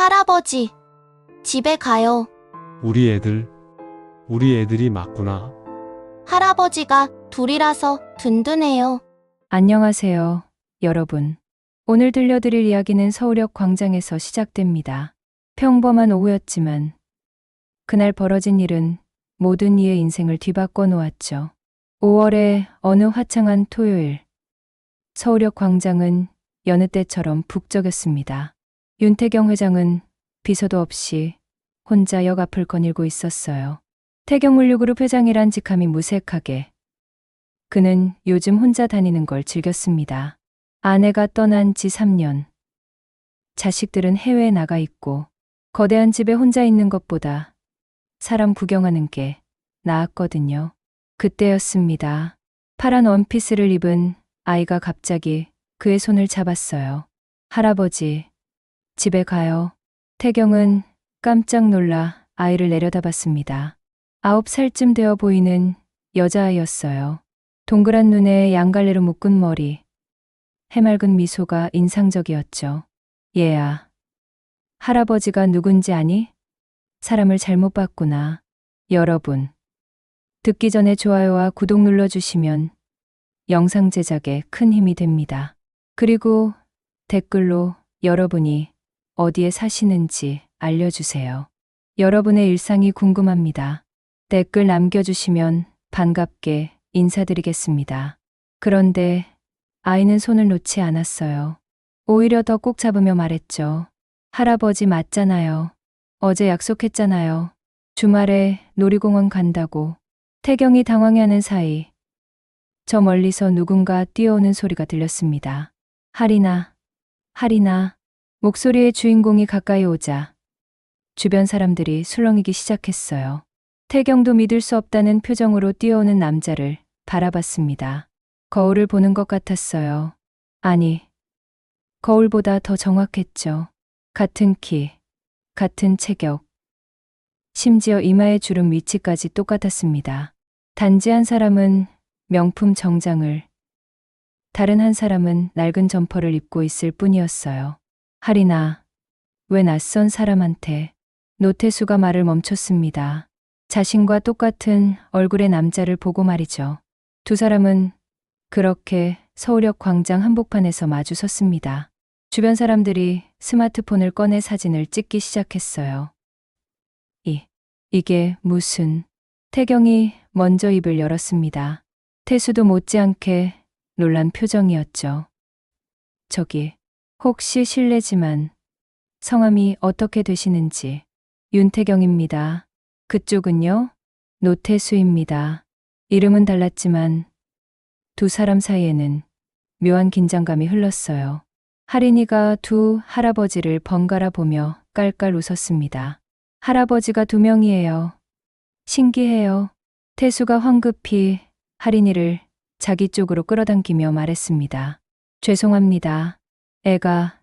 할아버지, 집에 가요. 우리 애들이 맞구나. 할아버지가 둘이라서 든든해요. 안녕하세요, 여러분. 오늘 들려드릴 이야기는 서울역 광장에서 시작됩니다. 평범한 오후였지만 그날 벌어진 일은 모든 이의 인생을 뒤바꿔 놓았죠. 5월의 어느 화창한 토요일, 서울역 광장은 여느 때처럼 북적였습니다. 윤태경 회장은 비서도 없이 혼자 역 앞을 거닐고 있었어요. 태경물류그룹 회장이란 직함이 무색하게 그는 요즘 혼자 다니는 걸 즐겼습니다. 아내가 떠난 지 3년. 자식들은 해외에 나가 있고 거대한 집에 혼자 있는 것보다 사람 구경하는 게 나았거든요. 그때였습니다. 파란 원피스를 입은 아이가 갑자기 그의 손을 잡았어요. 할아버지, 집에 가요. 태경은 깜짝 놀라 아이를 내려다봤습니다. 9살쯤 되어 보이는 여자아이였어요. 동그란 눈에 양갈래로 묶은 머리, 해맑은 미소가 인상적이었죠. 얘야, 할아버지가 누군지 아니? 사람을 잘못 봤구나. 여러분, 듣기 전에 좋아요와 구독 눌러주시면 영상 제작에 큰 힘이 됩니다. 그리고 댓글로 여러분이 어디에 사시는지 알려주세요. 여러분의 일상이 궁금합니다. 댓글 남겨주시면 반갑게 인사드리겠습니다. 그런데 아이는 손을 놓지 않았어요. 오히려 더 꼭 잡으며 말했죠. 할아버지 맞잖아요. 어제 약속했잖아요. 주말에 놀이공원 간다고. 태경이 당황해하는 사이 저 멀리서 누군가 뛰어오는 소리가 들렸습니다. 하리나, 하리나. 목소리의 주인공이 가까이 오자 주변 사람들이 술렁이기 시작했어요. 태경도 믿을 수 없다는 표정으로 뛰어오는 남자를 바라봤습니다. 거울을 보는 것 같았어요. 아니, 거울보다 더 정확했죠. 같은 키, 같은 체격, 심지어 이마의 주름 위치까지 똑같았습니다. 단지 한 사람은 명품 정장을, 다른 한 사람은 낡은 점퍼를 입고 있을 뿐이었어요. 하리나, 왜 낯선 사람한테? 노태수가 말을 멈췄습니다. 자신과 똑같은 얼굴의 남자를 보고 말이죠. 두 사람은 그렇게 서울역 광장 한복판에서 마주 섰습니다. 주변 사람들이 스마트폰을 꺼내 사진을 찍기 시작했어요. 이게 무슨... 태경이 먼저 입을 열었습니다. 태수도 못지않게 놀란 표정이었죠. 저기, 혹시 실례지만 성함이 어떻게 되시는지. 윤태경입니다. 그쪽은요? 노태수입니다. 이름은 달랐지만 두 사람 사이에는 묘한 긴장감이 흘렀어요. 할인이가 두 할아버지를 번갈아 보며 깔깔 웃었습니다. 할아버지가 두 명이에요. 신기해요. 태수가 황급히 할인이를 자기 쪽으로 끌어당기며 말했습니다. 죄송합니다. 애가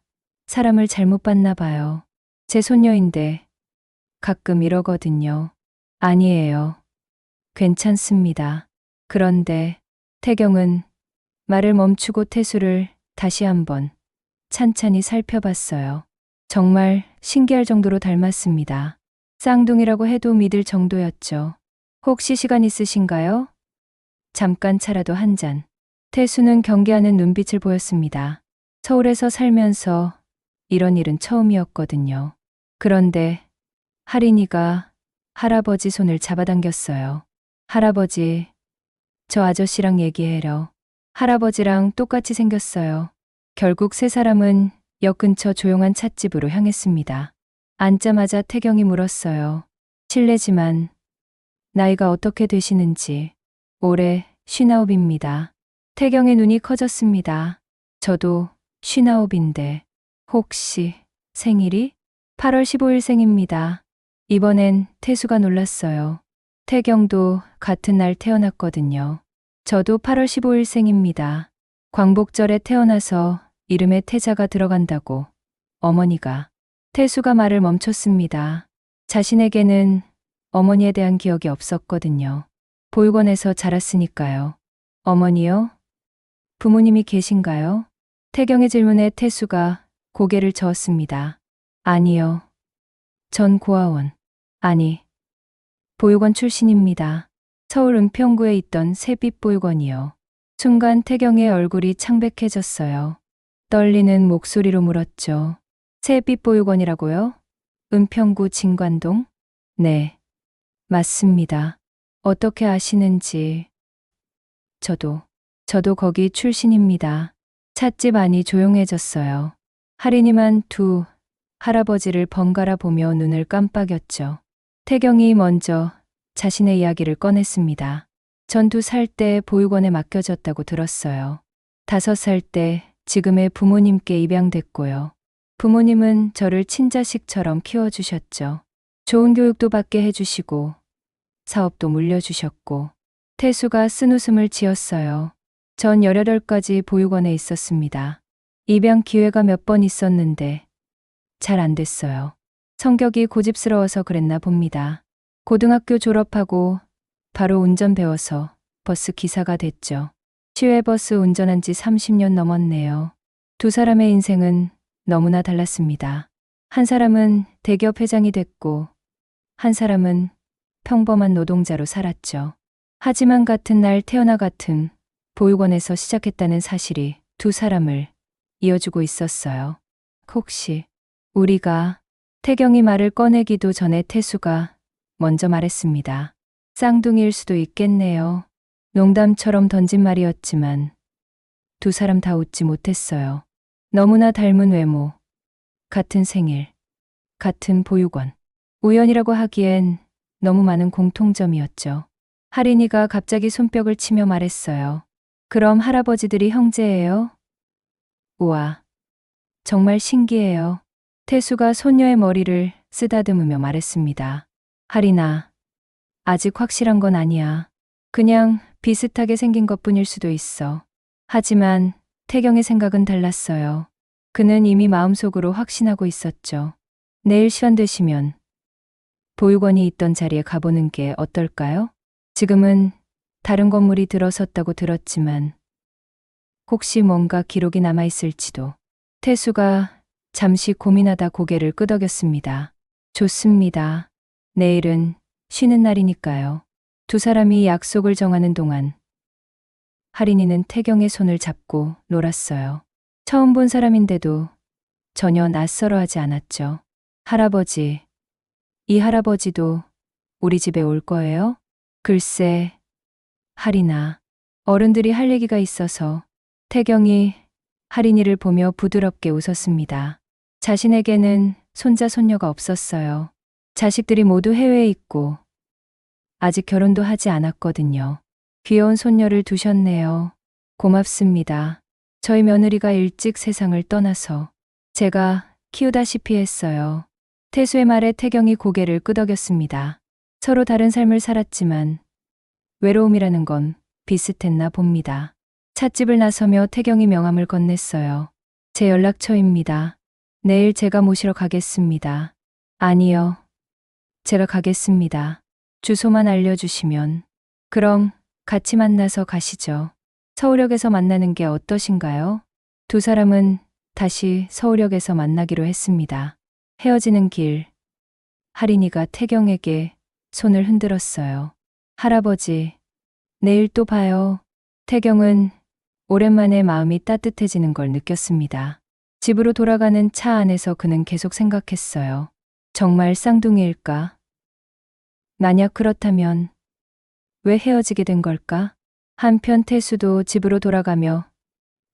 사람을 잘못 봤나 봐요. 제 손녀인데 가끔 이러거든요. 아니에요. 괜찮습니다. 그런데 태경은 말을 멈추고 태수를 다시 한번 찬찬히 살펴봤어요. 정말 신기할 정도로 닮았습니다. 쌍둥이라고 해도 믿을 정도였죠. 혹시 시간 있으신가요? 잠깐 차라도 한 잔. 태수는 경계하는 눈빛을 보였습니다. 서울에서 살면서 이런 일은 처음이었거든요. 그런데 할인이가 할아버지 손을 잡아당겼어요. 할아버지, 저 아저씨랑 얘기해요. 할아버지랑 똑같이 생겼어요. 결국 세 사람은 역 근처 조용한 찻집으로 향했습니다. 앉자마자 태경이 물었어요. 실례지만 나이가 어떻게 되시는지. 올해 59입니다. 태경의 눈이 커졌습니다. 저도 59인데 혹시 생일이? 8월 15일생입니다. 이번엔 태수가 놀랐어요. 태경도 같은 날 태어났거든요. 저도 8월 15일생입니다. 광복절에 태어나서 이름에 태자가 들어간다고 어머니가. 태수가 말을 멈췄습니다. 자신에게는 어머니에 대한 기억이 없었거든요. 보육원에서 자랐으니까요. 어머니요? 부모님이 계신가요? 태경의 질문에 태수가 고개를 저었습니다. 아니요. 전 고아원, 아니, 보육원 출신입니다. 서울 은평구에 있던 새빛보육원이요. 순간 태경의 얼굴이 창백해졌어요. 떨리는 목소리로 물었죠. 새빛보육원이라고요? 은평구 진관동? 네, 맞습니다. 어떻게 아시는지. 저도 거기 출신입니다. 찻집 안이 조용해졌어요. 할인이만 두 할아버지를 번갈아 보며 눈을 깜빡였죠. 태경이 먼저 자신의 이야기를 꺼냈습니다. 전 2살 때 보육원에 맡겨졌다고 들었어요. 5살 때 지금의 부모님께 입양됐고요. 부모님은 저를 친자식처럼 키워주셨죠. 좋은 교육도 받게 해주시고 사업도 물려주셨고 태수가 쓴웃음을 지었어요. 전 18까지 보육원에 있었습니다. 입양 기회가 몇 번 있었는데 잘 안 됐어요. 성격이 고집스러워서 그랬나 봅니다. 고등학교 졸업하고 바로 운전 배워서 버스 기사가 됐죠. 시외버스 운전한 지 30년 넘었네요. 2사람의 인생은 너무나 달랐습니다. 한 사람은 대기업 회장이 됐고 한 사람은 평범한 노동자로 살았죠. 하지만 같은 날 태어나 같은 보육원에서 시작했다는 사실이 2사람을 이어주고 있었어요. 혹시 우리가 태경이 말을 꺼내기도 전에 태수가 먼저 말했습니다. 쌍둥이일 수도 있겠네요. 농담처럼 던진 말이었지만 2사람 다 웃지 못했어요. 너무나 닮은 외모, 같은 생일, 같은 보육원. 우연이라고 하기엔 너무 많은 공통점이었죠. 할인이가 갑자기 손뼉을 치며 말했어요. 그럼 할아버지들이 형제예요? 우와, 정말 신기해요. 태수가 손녀의 머리를 쓰다듬으며 말했습니다. 할인아, 아직 확실한 건 아니야. 그냥 비슷하게 생긴 것뿐일 수도 있어. 하지만 태경의 생각은 달랐어요. 그는 이미 마음속으로 확신하고 있었죠. 내일 시간 되시면 보육원이 있던 자리에 가보는 게 어떨까요? 지금은 다른 건물이 들어섰다고 들었지만 혹시 뭔가 기록이 남아있을지도. 태수가 잠시 고민하다 고개를 끄덕였습니다. 좋습니다. 내일은 쉬는 날이니까요. 2사람이 약속을 정하는 동안 할인이는 태경의 손을 잡고 놀았어요. 처음 본 사람인데도 전혀 낯설어하지 않았죠. 할아버지, 이 할아버지도 우리 집에 올 거예요? 글쎄, 할인아, 어른들이 할 얘기가 있어서. 태경이 할인이를 보며 부드럽게 웃었습니다. 자신에게는 손자 손녀가 없었어요. 자식들이 모두 해외에 있고 아직 결혼도 하지 않았거든요. 귀여운 손녀를 두셨네요. 고맙습니다. 저희 며느리가 일찍 세상을 떠나서 제가 키우다시피 했어요. 태수의 말에 태경이 고개를 끄덕였습니다. 서로 다른 삶을 살았지만 외로움이라는 건 비슷했나 봅니다. 찻집을 나서며 태경이 명함을 건넸어요. 제 연락처입니다. 내일 제가 모시러 가겠습니다. 아니요. 제가 가겠습니다. 주소만 알려주시면. 그럼 같이 만나서 가시죠. 서울역에서 만나는 게 어떠신가요? 2사람은 다시 서울역에서 만나기로 했습니다. 헤어지는 길, 할인이가 태경에게 손을 흔들었어요. 할아버지, 내일 또 봐요. 태경은 오랜만에 마음이 따뜻해지는 걸 느꼈습니다. 집으로 돌아가는 차 안에서 그는 계속 생각했어요. 정말 쌍둥이일까? 만약 그렇다면 왜 헤어지게 된 걸까? 한편 태수도 집으로 돌아가며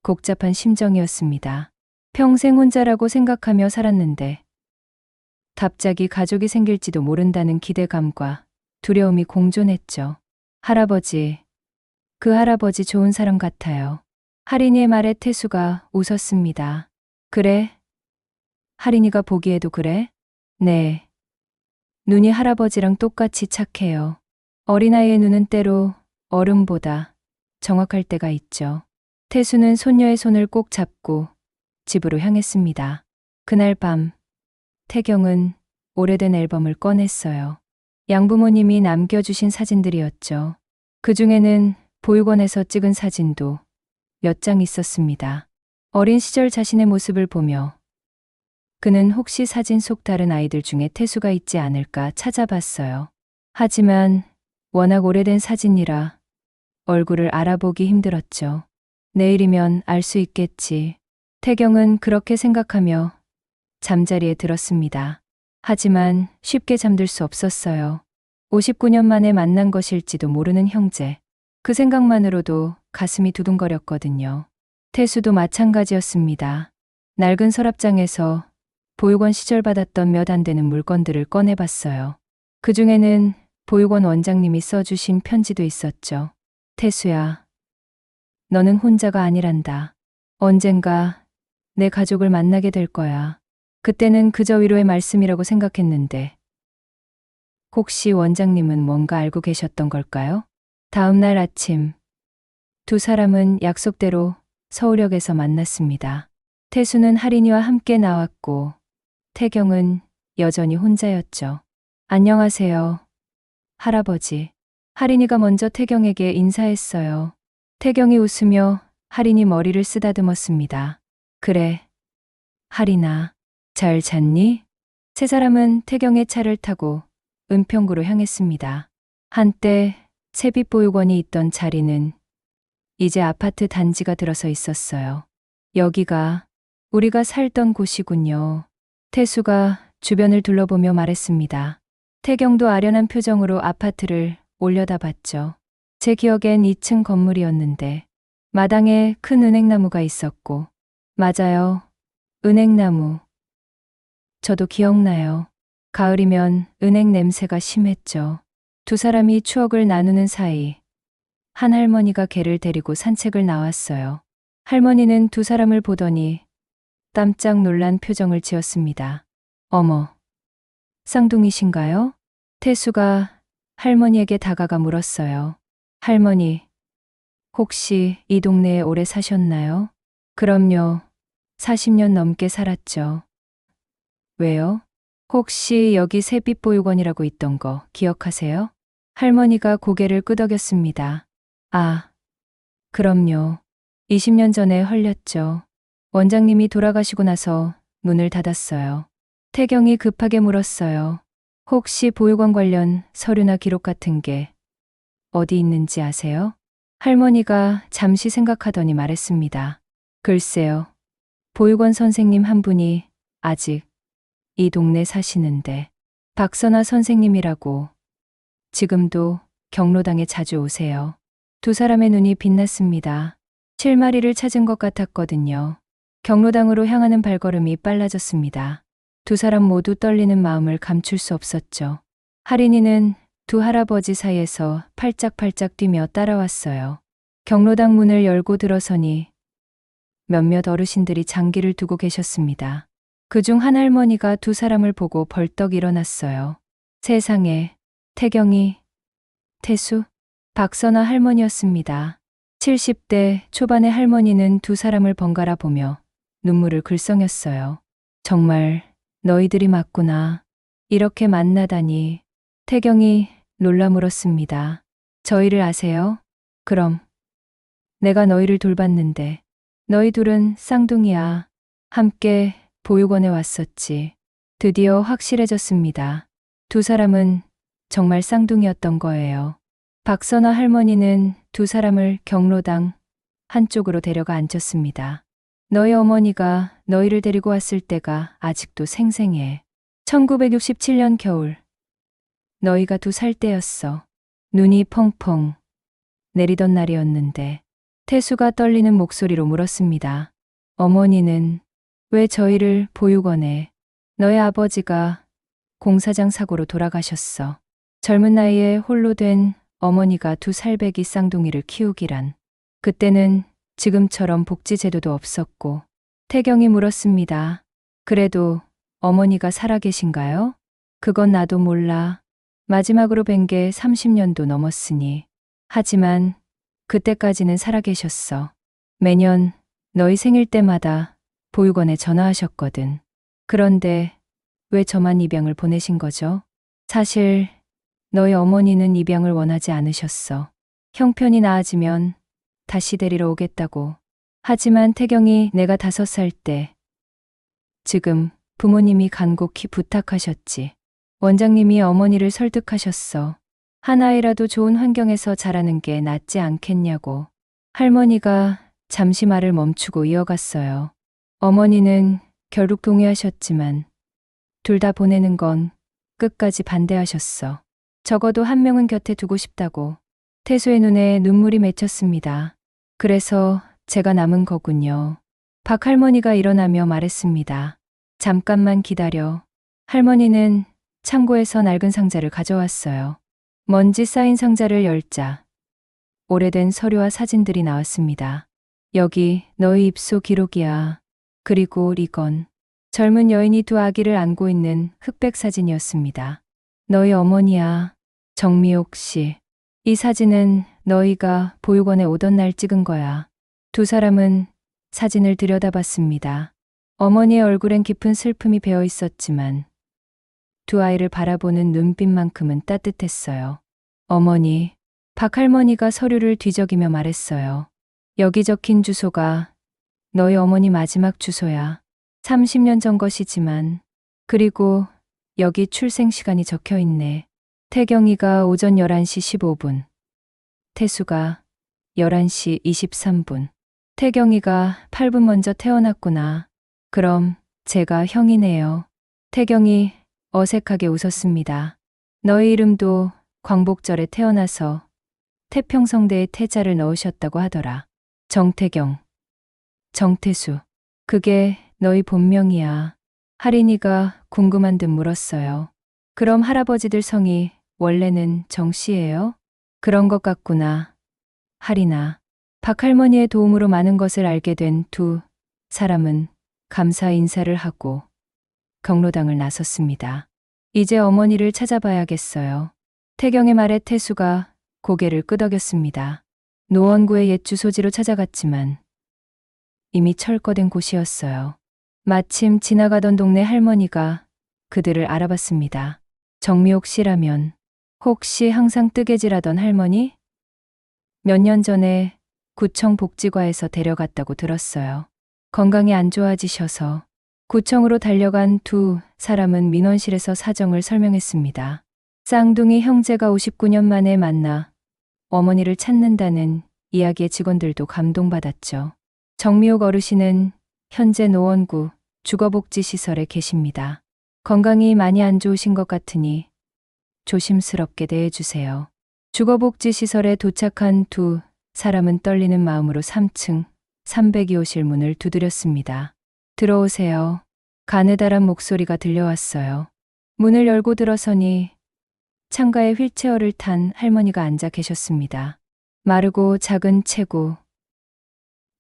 복잡한 심정이었습니다. 평생 혼자라고 생각하며 살았는데 갑자기 가족이 생길지도 모른다는 기대감과 두려움이 공존했죠. 할아버지, 그 할아버지 좋은 사람 같아요. 할인이의 말에 태수가 웃었습니다. 그래? 할인이가 보기에도 그래? 네. 눈이 할아버지랑 똑같이 착해요. 어린아이의 눈은 때로 어른보다 정확할 때가 있죠. 태수는 손녀의 손을 꼭 잡고 집으로 향했습니다. 그날 밤, 태경은 오래된 앨범을 꺼냈어요. 양부모님이 남겨주신 사진들이었죠. 그 중에는 보육원에서 찍은 사진도 몇 장 있었습니다. 어린 시절 자신의 모습을 보며 그는 혹시 사진 속 다른 아이들 중에 태수가 있지 않을까 찾아봤어요. 하지만 워낙 오래된 사진이라 얼굴을 알아보기 힘들었죠. 내일이면 알 수 있겠지. 태경은 그렇게 생각하며 잠자리에 들었습니다. 하지만 쉽게 잠들 수 없었어요. 59년 만에 만난 것일지도 모르는 형제. 그 생각만으로도 가슴이 두둥거렸거든요. 태수도 마찬가지였습니다. 낡은 서랍장에서 보육원 시절 받았던 몇 안 되는 물건들을 꺼내봤어요. 그 중에는 보육원 원장님이 써주신 편지도 있었죠. 태수야, 너는 혼자가 아니란다. 언젠가 내 가족을 만나게 될 거야. 그때는 그저 위로의 말씀이라고 생각했는데 혹시 원장님은 뭔가 알고 계셨던 걸까요? 다음 날 아침 두 사람은 약속대로 서울역에서 만났습니다. 태수는 할인이와 함께 나왔고 태경은 여전히 혼자였죠. 안녕하세요, 할아버지. 할인이가 먼저 태경에게 인사했어요. 태경이 웃으며 할인이 머리를 쓰다듬었습니다. 그래, 할인아, 잘 잤니? 세 사람은 태경의 차를 타고 은평구로 향했습니다. 한때 세빛보육원이 있던 자리는 이제 아파트 단지가 들어서 있었어요. 여기가 우리가 살던 곳이군요. 태수가 주변을 둘러보며 말했습니다. 태경도 아련한 표정으로 아파트를 올려다봤죠. 제 기억엔 2층 건물이었는데 마당에 큰 은행나무가 있었고, 맞아요, 은행나무. 저도 기억나요. 가을이면 은행 냄새가 심했죠. 두 사람이 추억을 나누는 사이 한 할머니가 개를 데리고 산책을 나왔어요. 할머니는 두 사람을 보더니 깜짝 놀란 표정을 지었습니다. 어머, 쌍둥이신가요? 태수가 할머니에게 다가가 물었어요. 할머니, 혹시 이 동네에 오래 사셨나요? 그럼요. 40년 넘게 살았죠. 왜요? 혹시 여기 새빛보육원이라고 있던 거 기억하세요? 할머니가 고개를 끄덕였습니다. 아, 그럼요. 20년 전에 헐렸죠. 원장님이 돌아가시고 나서 문을 닫았어요. 태경이 급하게 물었어요. 혹시 보육원 관련 서류나 기록 같은 게 어디 있는지 아세요? 할머니가 잠시 생각하더니 말했습니다. 글쎄요. 보육원 선생님 한 분이 아직 이 동네 사시는데 박선아 선생님이라고 지금도 경로당에 자주 오세요. 두 사람의 눈이 빛났습니다. 실마리를 찾은 것 같았거든요. 경로당으로 향하는 발걸음이 빨라졌습니다. 두 사람 모두 떨리는 마음을 감출 수 없었죠. 할인이는 두 할아버지 사이에서 팔짝팔짝 뛰며 따라왔어요. 경로당 문을 열고 들어서니 몇몇 어르신들이 장기를 두고 계셨습니다. 그중 한 할머니가 두 사람을 보고 벌떡 일어났어요. 세상에, 태경이, 태수, 박선아 할머니였습니다. 70대 초반의 할머니는 두 사람을 번갈아 보며 눈물을 글썽였어요. 정말 너희들이 맞구나. 이렇게 만나다니. 태경이 놀라 물었습니다. 저희를 아세요? 그럼 내가 너희를 돌봤는데 너희 둘은 쌍둥이야. 함께 보육원에 왔었지. 드디어 확실해졌습니다. 두 사람은 정말 쌍둥이였던 거예요. 박선아 할머니는 두 사람을 경로당 한쪽으로 데려가 앉혔습니다. 너희 어머니가 너희를 데리고 왔을 때가 아직도 생생해. 1967년 겨울. 너희가 2살 때였어. 눈이 펑펑 내리던 날이었는데 태수가 떨리는 목소리로 물었습니다. 어머니는 왜 저희를 보육원에? 너희 아버지가 공사장 사고로 돌아가셨어. 젊은 나이에 홀로 된 어머니가 2살배기 쌍둥이를 키우기란. 그때는 지금처럼 복지제도도 없었고. 태경이 물었습니다. 그래도 어머니가 살아계신가요? 그건 나도 몰라. 마지막으로 뵌 게 30년도 넘었으니. 하지만 그때까지는 살아계셨어. 매년 너희 생일 때마다 보육원에 전화하셨거든. 그런데 왜 저만 입양을 보내신 거죠? 사실 너희 어머니는 입양을 원하지 않으셨어. 형편이 나아지면 다시 데리러 오겠다고. 하지만 태경이 내가 5살 때, 지금 부모님이 간곡히 부탁하셨지. 원장님이 어머니를 설득하셨어. 하나이라도 좋은 환경에서 자라는 게 낫지 않겠냐고. 할머니가 잠시 말을 멈추고 이어갔어요. 어머니는 결국 동의하셨지만 둘 다 보내는 건 끝까지 반대하셨어. 적어도 한 명은 곁에 두고 싶다고. 태수의 눈에 눈물이 맺혔습니다. 그래서 제가 남은 거군요. 박 할머니가 일어나며 말했습니다. 잠깐만 기다려. 할머니는 창고에서 낡은 상자를 가져왔어요. 먼지 쌓인 상자를 열자 오래된 서류와 사진들이 나왔습니다. 여기 너희 입소 기록이야. 그리고 이건 젊은 여인이 두 아기를 안고 있는 흑백 사진이었습니다. 너희 어머니야. 정미옥 씨. 이 사진은 너희가 보육원에 오던 날 찍은 거야. 두 사람은 사진을 들여다봤습니다. 어머니의 얼굴엔 깊은 슬픔이 배어 있었지만 두 아이를 바라보는 눈빛만큼은 따뜻했어요. 어머니, 박 할머니가 서류를 뒤적이며 말했어요. 여기 적힌 주소가 너희 어머니 마지막 주소야. 30년 전 것이지만. 그리고 여기 출생 시간이 적혀 있네. 태경이가 오전 11시 15분. 태수가 11시 23분. 태경이가 8분 먼저 태어났구나. 그럼 제가 형이네요. 태경이 어색하게 웃었습니다. 너희 이름도 광복절에 태어나서 태평성대에 태자를 넣으셨다고 하더라. 정태경, 정태수. 그게 너희 본명이야. 할인이가 궁금한 듯 물었어요. 그럼 할아버지들 성이 원래는 정씨예요? 그런 것 같구나. 할인아. 박 할머니의 도움으로 많은 것을 알게 된 두 사람은 감사 인사를 하고 경로당을 나섰습니다. 이제 어머니를 찾아봐야겠어요. 태경의 말에 태수가 고개를 끄덕였습니다. 노원구의 옛 주소지로 찾아갔지만 이미 철거된 곳이었어요. 마침 지나가던 동네 할머니가 그들을 알아봤습니다. 정미옥 씨라면 혹시 항상 뜨개질하던 할머니? 몇 년 전에 구청 복지과에서 데려갔다고 들었어요. 건강이 안 좋아지셔서. 구청으로 달려간 두 사람은 민원실에서 사정을 설명했습니다. 쌍둥이 형제가 59년 만에 만나 어머니를 찾는다는 이야기에 직원들도 감동받았죠. 정미옥 어르신은 현재 노원구 주거복지시설에 계십니다. 건강이 많이 안 좋으신 것 같으니 조심스럽게 대해주세요. 주거복지시설에 도착한 두 사람은 떨리는 마음으로 3층 302호실 문을 두드렸습니다. 들어오세요. 가느다란 목소리가 들려왔어요. 문을 열고 들어서니 창가에 휠체어를 탄 할머니가 앉아 계셨습니다. 마르고 작은 체구,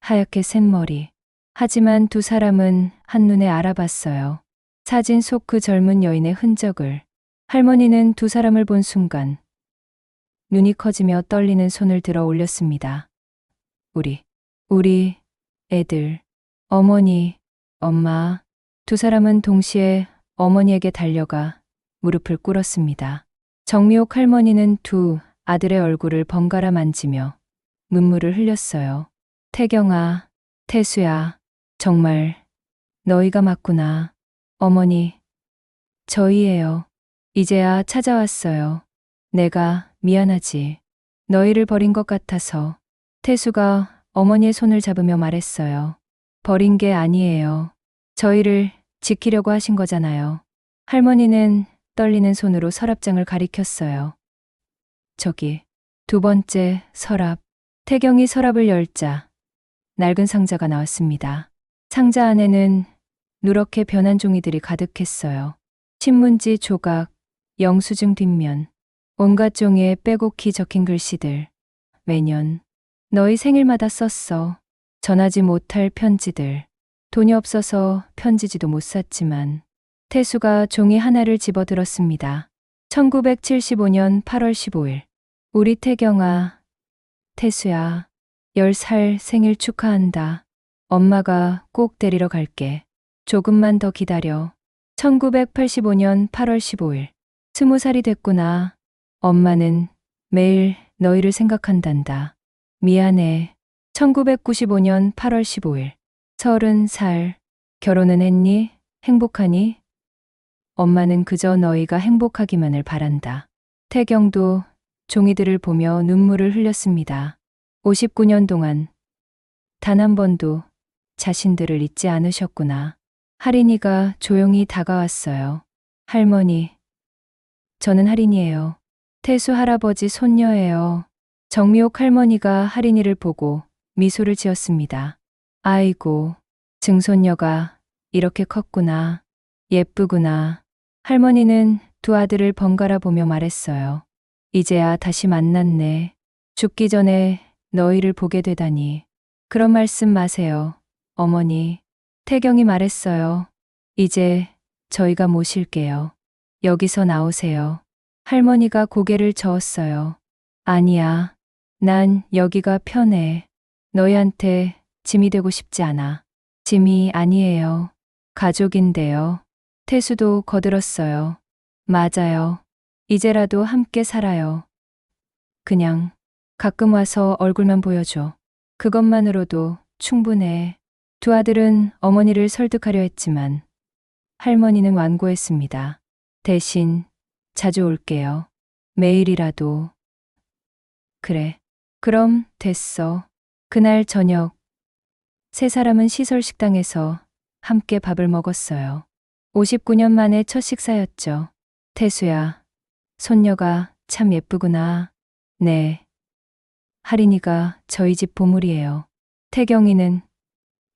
하얗게 센 머리. 하지만 두 사람은 한눈에 알아봤어요. 사진 속 그 젊은 여인의 흔적을. 할머니는 두 사람을 본 순간 눈이 커지며 떨리는 손을 들어 올렸습니다. 우리 애들, 어머니, 엄마. 두 사람은 동시에 어머니에게 달려가 무릎을 꿇었습니다. 정미옥 할머니는 두 아들의 얼굴을 번갈아 만지며 눈물을 흘렸어요. 태경아, 태수야, 정말 너희가 맞구나. 어머니, 저희예요. 이제야 찾아왔어요. 내가 미안하지. 너희를 버린 것 같아서. 태수가 어머니의 손을 잡으며 말했어요. 버린 게 아니에요. 저희를 지키려고 하신 거잖아요. 할머니는 떨리는 손으로 서랍장을 가리켰어요. 저기, 두 번째 서랍. 태경이 서랍을 열자 낡은 상자가 나왔습니다. 상자 안에는 누렇게 변한 종이들이 가득했어요. 신문지 조각, 영수증 뒷면, 온갖 종이에 빼곡히 적힌 글씨들. 매년 너희 생일마다 썼어. 전하지 못할 편지들. 돈이 없어서 편지지도 못 샀지만. 태수가 종이 하나를 집어들었습니다. 1975년 8월 15일. 우리 태경아, 태수야, 10살 생일 축하한다. 엄마가 꼭 데리러 갈게. 조금만 더 기다려. 1985년 8월 15일. 20살이 됐구나. 엄마는 매일 너희를 생각한단다. 미안해. 1995년 8월 15일. 30살. 결혼은 했니? 행복하니? 엄마는 그저 너희가 행복하기만을 바란다. 태경도 종이들을 보며 눈물을 흘렸습니다. 59년 동안 단 한 번도 자신들을 잊지 않으셨구나. 할인이가 조용히 다가왔어요. 할머니, 저는 할인이에요. 태수 할아버지 손녀예요. 정미옥 할머니가 할인이를 보고 미소를 지었습니다. 아이고, 증손녀가 이렇게 컸구나. 예쁘구나. 할머니는 두 아들을 번갈아 보며 말했어요. 이제야 다시 만났네. 죽기 전에 너희를 보게 되다니. 그런 말씀 마세요, 어머니. 태경이 말했어요. 이제 저희가 모실게요. 여기서 나오세요. 할머니가 고개를 저었어요. 아니야. 난 여기가 편해. 너희한테 짐이 되고 싶지 않아. 짐이 아니에요. 가족인데요. 태수도 거들었어요. 맞아요. 이제라도 함께 살아요. 그냥 가끔 와서 얼굴만 보여줘. 그것만으로도 충분해. 두 아들은 어머니를 설득하려 했지만 할머니는 완고했습니다. 대신 자주 올게요. 매일이라도. 그래. 그럼 됐어. 그날 저녁 세 사람은 시설 식당에서 함께 밥을 먹었어요. 59년 만에 첫 식사였죠. 태수야, 손녀가 참 예쁘구나. 네. 할인이가 저희 집 보물이에요. 태경이는?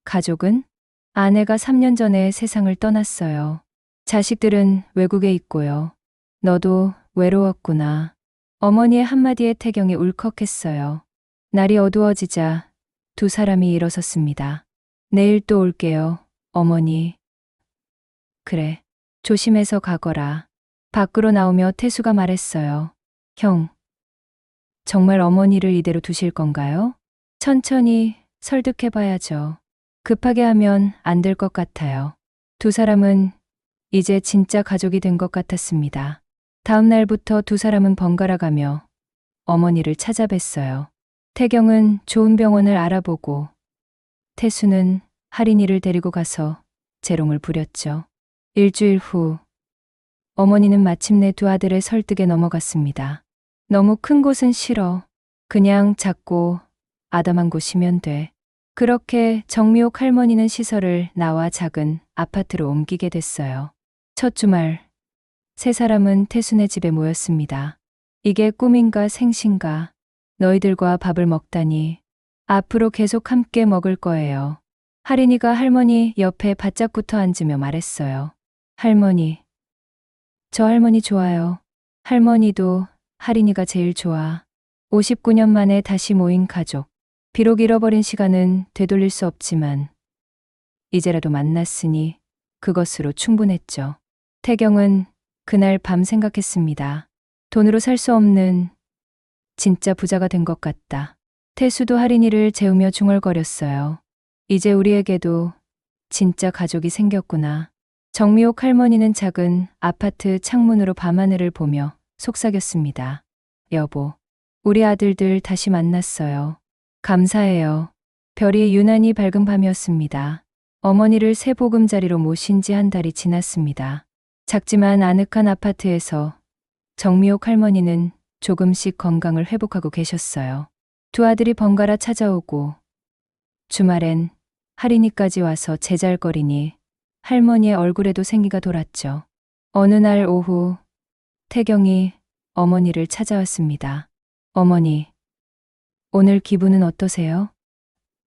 가족은? 아내가 3년 전에 세상을 떠났어요. 자식들은 외국에 있고요. 너도 외로웠구나. 어머니의 한마디에 태경이 울컥했어요. 날이 어두워지자 두 사람이 일어섰습니다. 내일 또 올게요, 어머니. 그래, 조심해서 가거라. 밖으로 나오며 태수가 말했어요. 형, 정말 어머니를 이대로 두실 건가요? 천천히 설득해봐야죠. 급하게 하면 안 될 것 같아요. 두 사람은 이제 진짜 가족이 된 것 같았습니다. 다음 날부터 두 사람은 번갈아 가며 어머니를 찾아뵀어요. 태경은 좋은 병원을 알아보고 태수는 할인이를 데리고 가서 재롱을 부렸죠. 일주일 후 어머니는 마침내 두 아들의 설득에 넘어갔습니다. 너무 큰 곳은 싫어. 그냥 작고 아담한 곳이면 돼. 그렇게 정미옥 할머니는 시설을 나와 작은 아파트로 옮기게 됐어요. 첫 주말 세 사람은 태순의 집에 모였습니다. 이게 꿈인가 생신가. 너희들과 밥을 먹다니. 앞으로 계속 함께 먹을 거예요. 할인이가 할머니 옆에 바짝 붙어 앉으며 말했어요. 할머니. 저 할머니 좋아요. 할머니도 할인이가 제일 좋아. 59년 만에 다시 모인 가족. 비록 잃어버린 시간은 되돌릴 수 없지만 이제라도 만났으니 그것으로 충분했죠. 태경은 그날 밤 생각했습니다. 돈으로 살 수 없는 진짜 부자가 된 것 같다. 태수도 할인이를 재우며 중얼거렸어요. 이제 우리에게도 진짜 가족이 생겼구나. 정미옥 할머니는 작은 아파트 창문으로 밤하늘을 보며 속삭였습니다. 여보, 우리 아들들 다시 만났어요. 감사해요. 별이 유난히 밝은 밤이었습니다. 어머니를 새 보금자리로 모신 지 한 달이 지났습니다. 작지만 아늑한 아파트에서 정미옥 할머니는 조금씩 건강을 회복하고 계셨어요. 두 아들이 번갈아 찾아오고 주말엔 할인이까지 와서 제잘거리니 할머니의 얼굴에도 생기가 돌았죠. 어느 날 오후 태경이 어머니를 찾아왔습니다. 어머니, 오늘 기분은 어떠세요?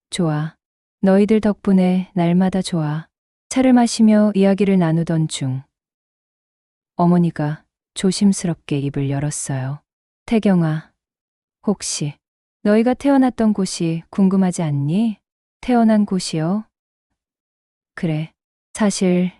좋아. 너희들 덕분에 날마다 좋아. 차를 마시며 이야기를 나누던 중 어머니가 조심스럽게 입을 열었어요. 태경아, 혹시 너희가 태어났던 곳이 궁금하지 않니? 태어난 곳이요? 그래. 사실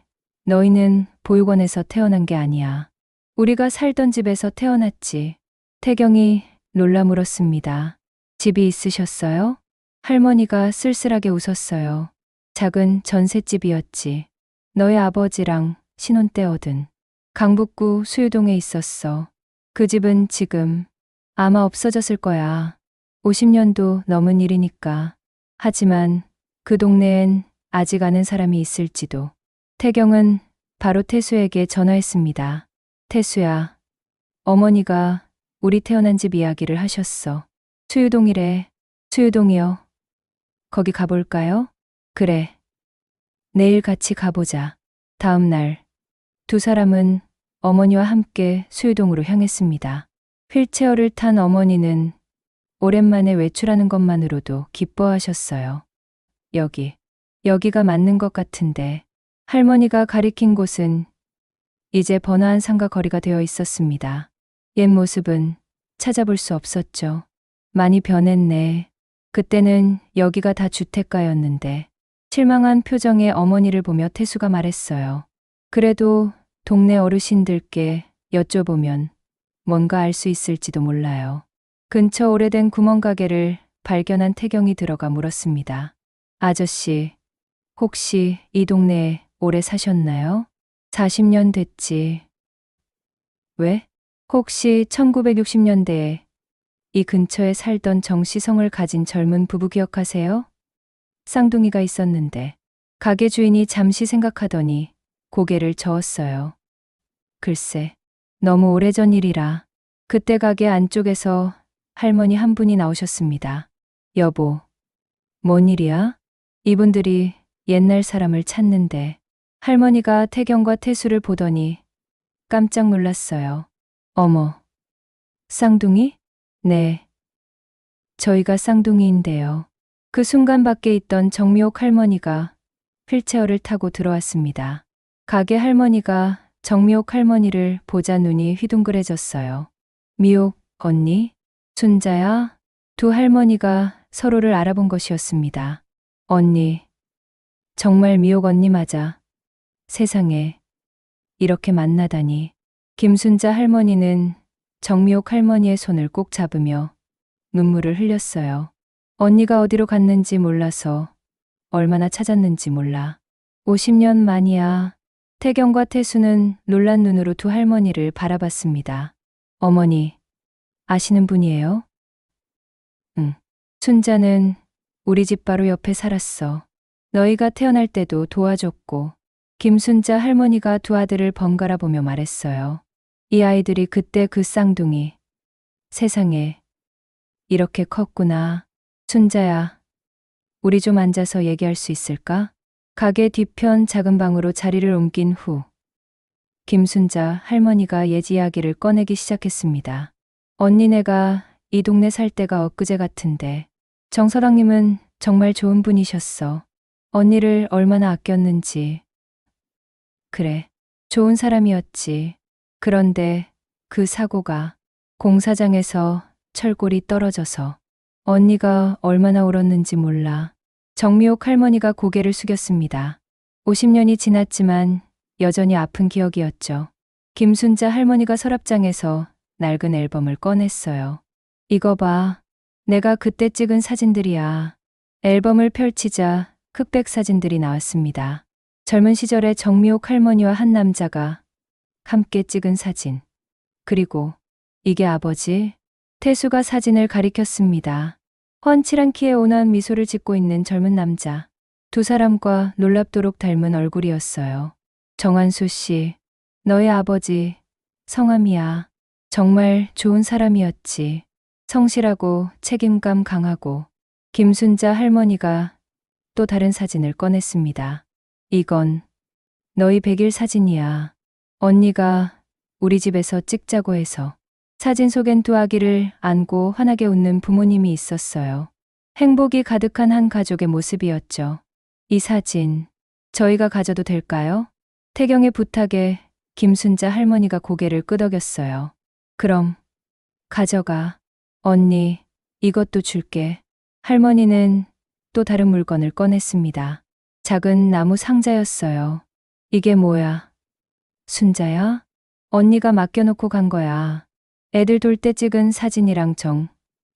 너희는 보육원에서 태어난 게 아니야. 우리가 살던 집에서 태어났지. 태경이 놀라 물었습니다. 집이 있으셨어요? 할머니가 쓸쓸하게 웃었어요. 작은 전셋집이었지. 너희 아버지랑 신혼 때 얻은. 강북구 수유동에 있었어. 그 집은 지금 아마 없어졌을 거야. 50년도 넘은 일이니까. 하지만 그 동네엔 아직 아는 사람이 있을지도. 태경은 바로 태수에게 전화했습니다. 태수야, 어머니가 우리 태어난 집 이야기를 하셨어. 수유동이래. 수유동이요. 거기 가볼까요? 그래. 내일 같이 가보자. 다음 날, 두 사람은 어머니와 함께 수유동으로 향했습니다. 휠체어를 탄 어머니는 오랜만에 외출하는 것만으로도 기뻐하셨어요. 여기가 맞는 것 같은데. 할머니가 가리킨 곳은 이제 번화한 상가 거리가 되어 있었습니다. 옛 모습은 찾아볼 수 없었죠. 많이 변했네. 그때는 여기가 다 주택가였는데. 실망한 표정의 어머니를 보며 태수가 말했어요. 그래도 동네 어르신들께 여쭤보면 뭔가 알 수 있을지도 몰라요. 근처 오래된 구멍가게를 발견한 태경이 들어가 물었습니다. 아저씨, 혹시 이 동네에 오래 사셨나요? 40년 됐지. 왜? 혹시 1960년대에 이 근처에 살던 정시성을 가진 젊은 부부 기억하세요? 쌍둥이가 있었는데 가게 주인이 잠시 생각하더니 고개를 저었어요. 글쎄, 너무 오래전 일이라. 그때 가게 안쪽에서 할머니 한 분이 나오셨습니다. 여보, 뭔 일이야? 이분들이 옛날 사람을 찾는데. 할머니가 태경과 태수를 보더니 깜짝 놀랐어요. 어머, 쌍둥이? 네, 저희가 쌍둥이인데요. 그 순간 밖에 있던 정미옥 할머니가 휠체어를 타고 들어왔습니다. 가게 할머니가 정미옥 할머니를 보자 눈이 휘둥그레졌어요. 미옥 언니? 순자야? 두 할머니가 서로를 알아본 것이었습니다. 언니, 정말 미옥 언니 맞아. 세상에, 이렇게 만나다니. 김순자 할머니는 정미옥 할머니의 손을 꼭 잡으며 눈물을 흘렸어요. 언니가 어디로 갔는지 몰라서 얼마나 찾았는지 몰라. 50년 만이야. 태경과 태수는 놀란 눈으로 두 할머니를 바라봤습니다. 어머니, 아시는 분이에요? 응. 순자는 우리 집 바로 옆에 살았어. 너희가 태어날 때도 도와줬고. 김순자 할머니가 두 아들을 번갈아 보며 말했어요. 이 아이들이 그때 그 쌍둥이. 세상에, 이렇게 컸구나. 순자야, 우리 좀 앉아서 얘기할 수 있을까? 가게 뒤편 작은 방으로 자리를 옮긴 후 김순자 할머니가 옛 이야기를 꺼내기 시작했습니다. 언니네가 이 동네 살 때가 엊그제 같은데 정서당님은 정말 좋은 분이셨어. 언니를 얼마나 아꼈는지. 그래, 좋은 사람이었지. 그런데 그 사고가 공사장에서 철골이 떨어져서 언니가 얼마나 울었는지 몰라. 정미옥 할머니가 고개를 숙였습니다. 50년이 지났지만 여전히 아픈 기억이었죠. 김순자 할머니가 서랍장에서 낡은 앨범을 꺼냈어요. 이거 봐. 내가 그때 찍은 사진들이야. 앨범을 펼치자 흑백 사진들이 나왔습니다. 젊은 시절의 정미옥 할머니와 한 남자가 함께 찍은 사진. 그리고 이게 아버지? 태수가 사진을 가리켰습니다. 훤칠한 키에 온화한 미소를 짓고 있는 젊은 남자. 두 사람과 놀랍도록 닮은 얼굴이었어요. 정한수 씨, 너의 아버지 성함이야. 정말 좋은 사람이었지. 성실하고 책임감 강하고. 김순자 할머니가 또 다른 사진을 꺼냈습니다. 이건 너희 100일 사진이야. 언니가 우리 집에서 찍자고 해서. 사진 속엔 두 아기를 안고 환하게 웃는 부모님이 있었어요. 행복이 가득한 한 가족의 모습이었죠. 이 사진, 저희가 가져도 될까요? 태경의 부탁에 김순자 할머니가 고개를 끄덕였어요. 그럼, 가져가. 언니, 이것도 줄게. 할머니는 또 다른 물건을 꺼냈습니다. 작은 나무 상자였어요. 이게 뭐야? 순자야? 언니가 맡겨놓고 간 거야. 애들 돌 때 찍은 사진이랑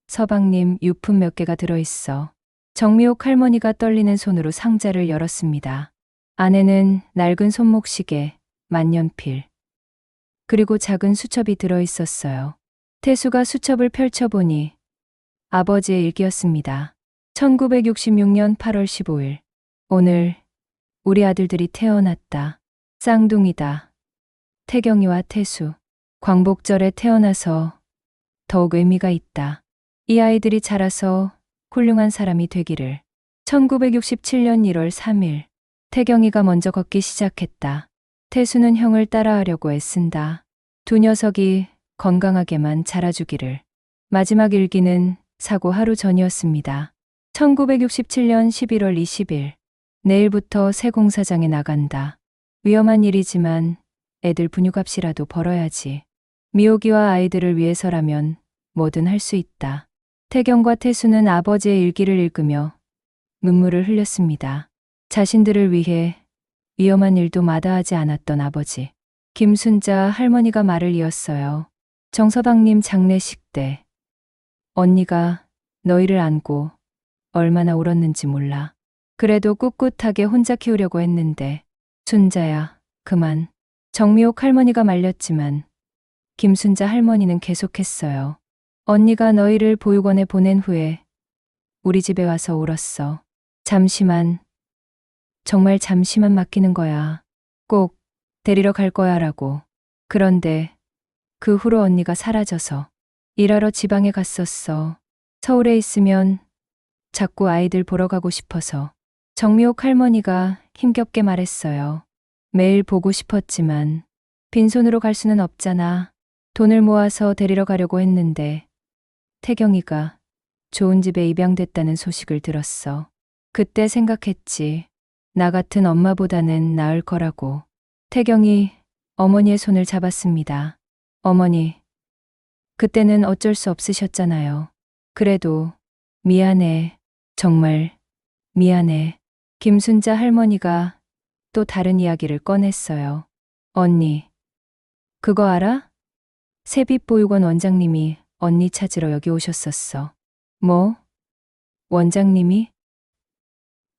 서방님 유품 몇 개가 들어있어. 정미옥 할머니가 떨리는 손으로 상자를 열었습니다. 안에는 낡은 손목시계, 만년필, 그리고 작은 수첩이 들어있었어요. 태수가 수첩을 펼쳐보니 아버지의 일기였습니다. 1966년 8월 15일. 오늘 우리 아들들이 태어났다. 쌍둥이다. 태경이와 태수. 광복절에 태어나서 더욱 의미가 있다. 이 아이들이 자라서 훌륭한 사람이 되기를. 1967년 1월 3일. 태경이가 먼저 걷기 시작했다. 태수는 형을 따라하려고 애쓴다. 두 녀석이 건강하게만 자라주기를. 마지막 일기는 사고 하루 전이었습니다. 1967년 11월 20일. 내일부터 새 공사장에 나간다. 위험한 일이지만 애들 분유값이라도 벌어야지. 미호기와 아이들을 위해서라면 뭐든 할 수 있다. 태경과 태수는 아버지의 일기를 읽으며 눈물을 흘렸습니다. 자신들을 위해 위험한 일도 마다하지 않았던 아버지. 김순자 할머니가 말을 이었어요. 정서방님 장례식 때 언니가 너희를 안고 얼마나 울었는지 몰라. 그래도 꿋꿋하게 혼자 키우려고 했는데 순자야 그만. 정미옥 할머니가 말렸지만 김순자 할머니는 계속했어요. 언니가 너희를 보육원에 보낸 후에 우리 집에 와서 울었어. 잠시만, 정말 잠시만 맡기는 거야. 꼭 데리러 갈 거야 라고. 그런데 그 후로 언니가 사라져서 일하러 지방에 갔었어. 서울에 있으면 자꾸 아이들 보러 가고 싶어서. 정미옥 할머니가 힘겹게 말했어요. 매일 보고 싶었지만 빈손으로 갈 수는 없잖아. 돈을 모아서 데리러 가려고 했는데 태경이가 좋은 집에 입양됐다는 소식을 들었어. 그때 생각했지. 나 같은 엄마보다는 나을 거라고. 태경이 어머니의 손을 잡았습니다. 어머니, 그때는 어쩔 수 없으셨잖아요. 그래도 미안해. 정말 미안해. 김순자 할머니가 또 다른 이야기를 꺼냈어요. 언니, 그거 알아? 세빛보육원 원장님이 언니 찾으러 여기 오셨었어. 뭐? 원장님이?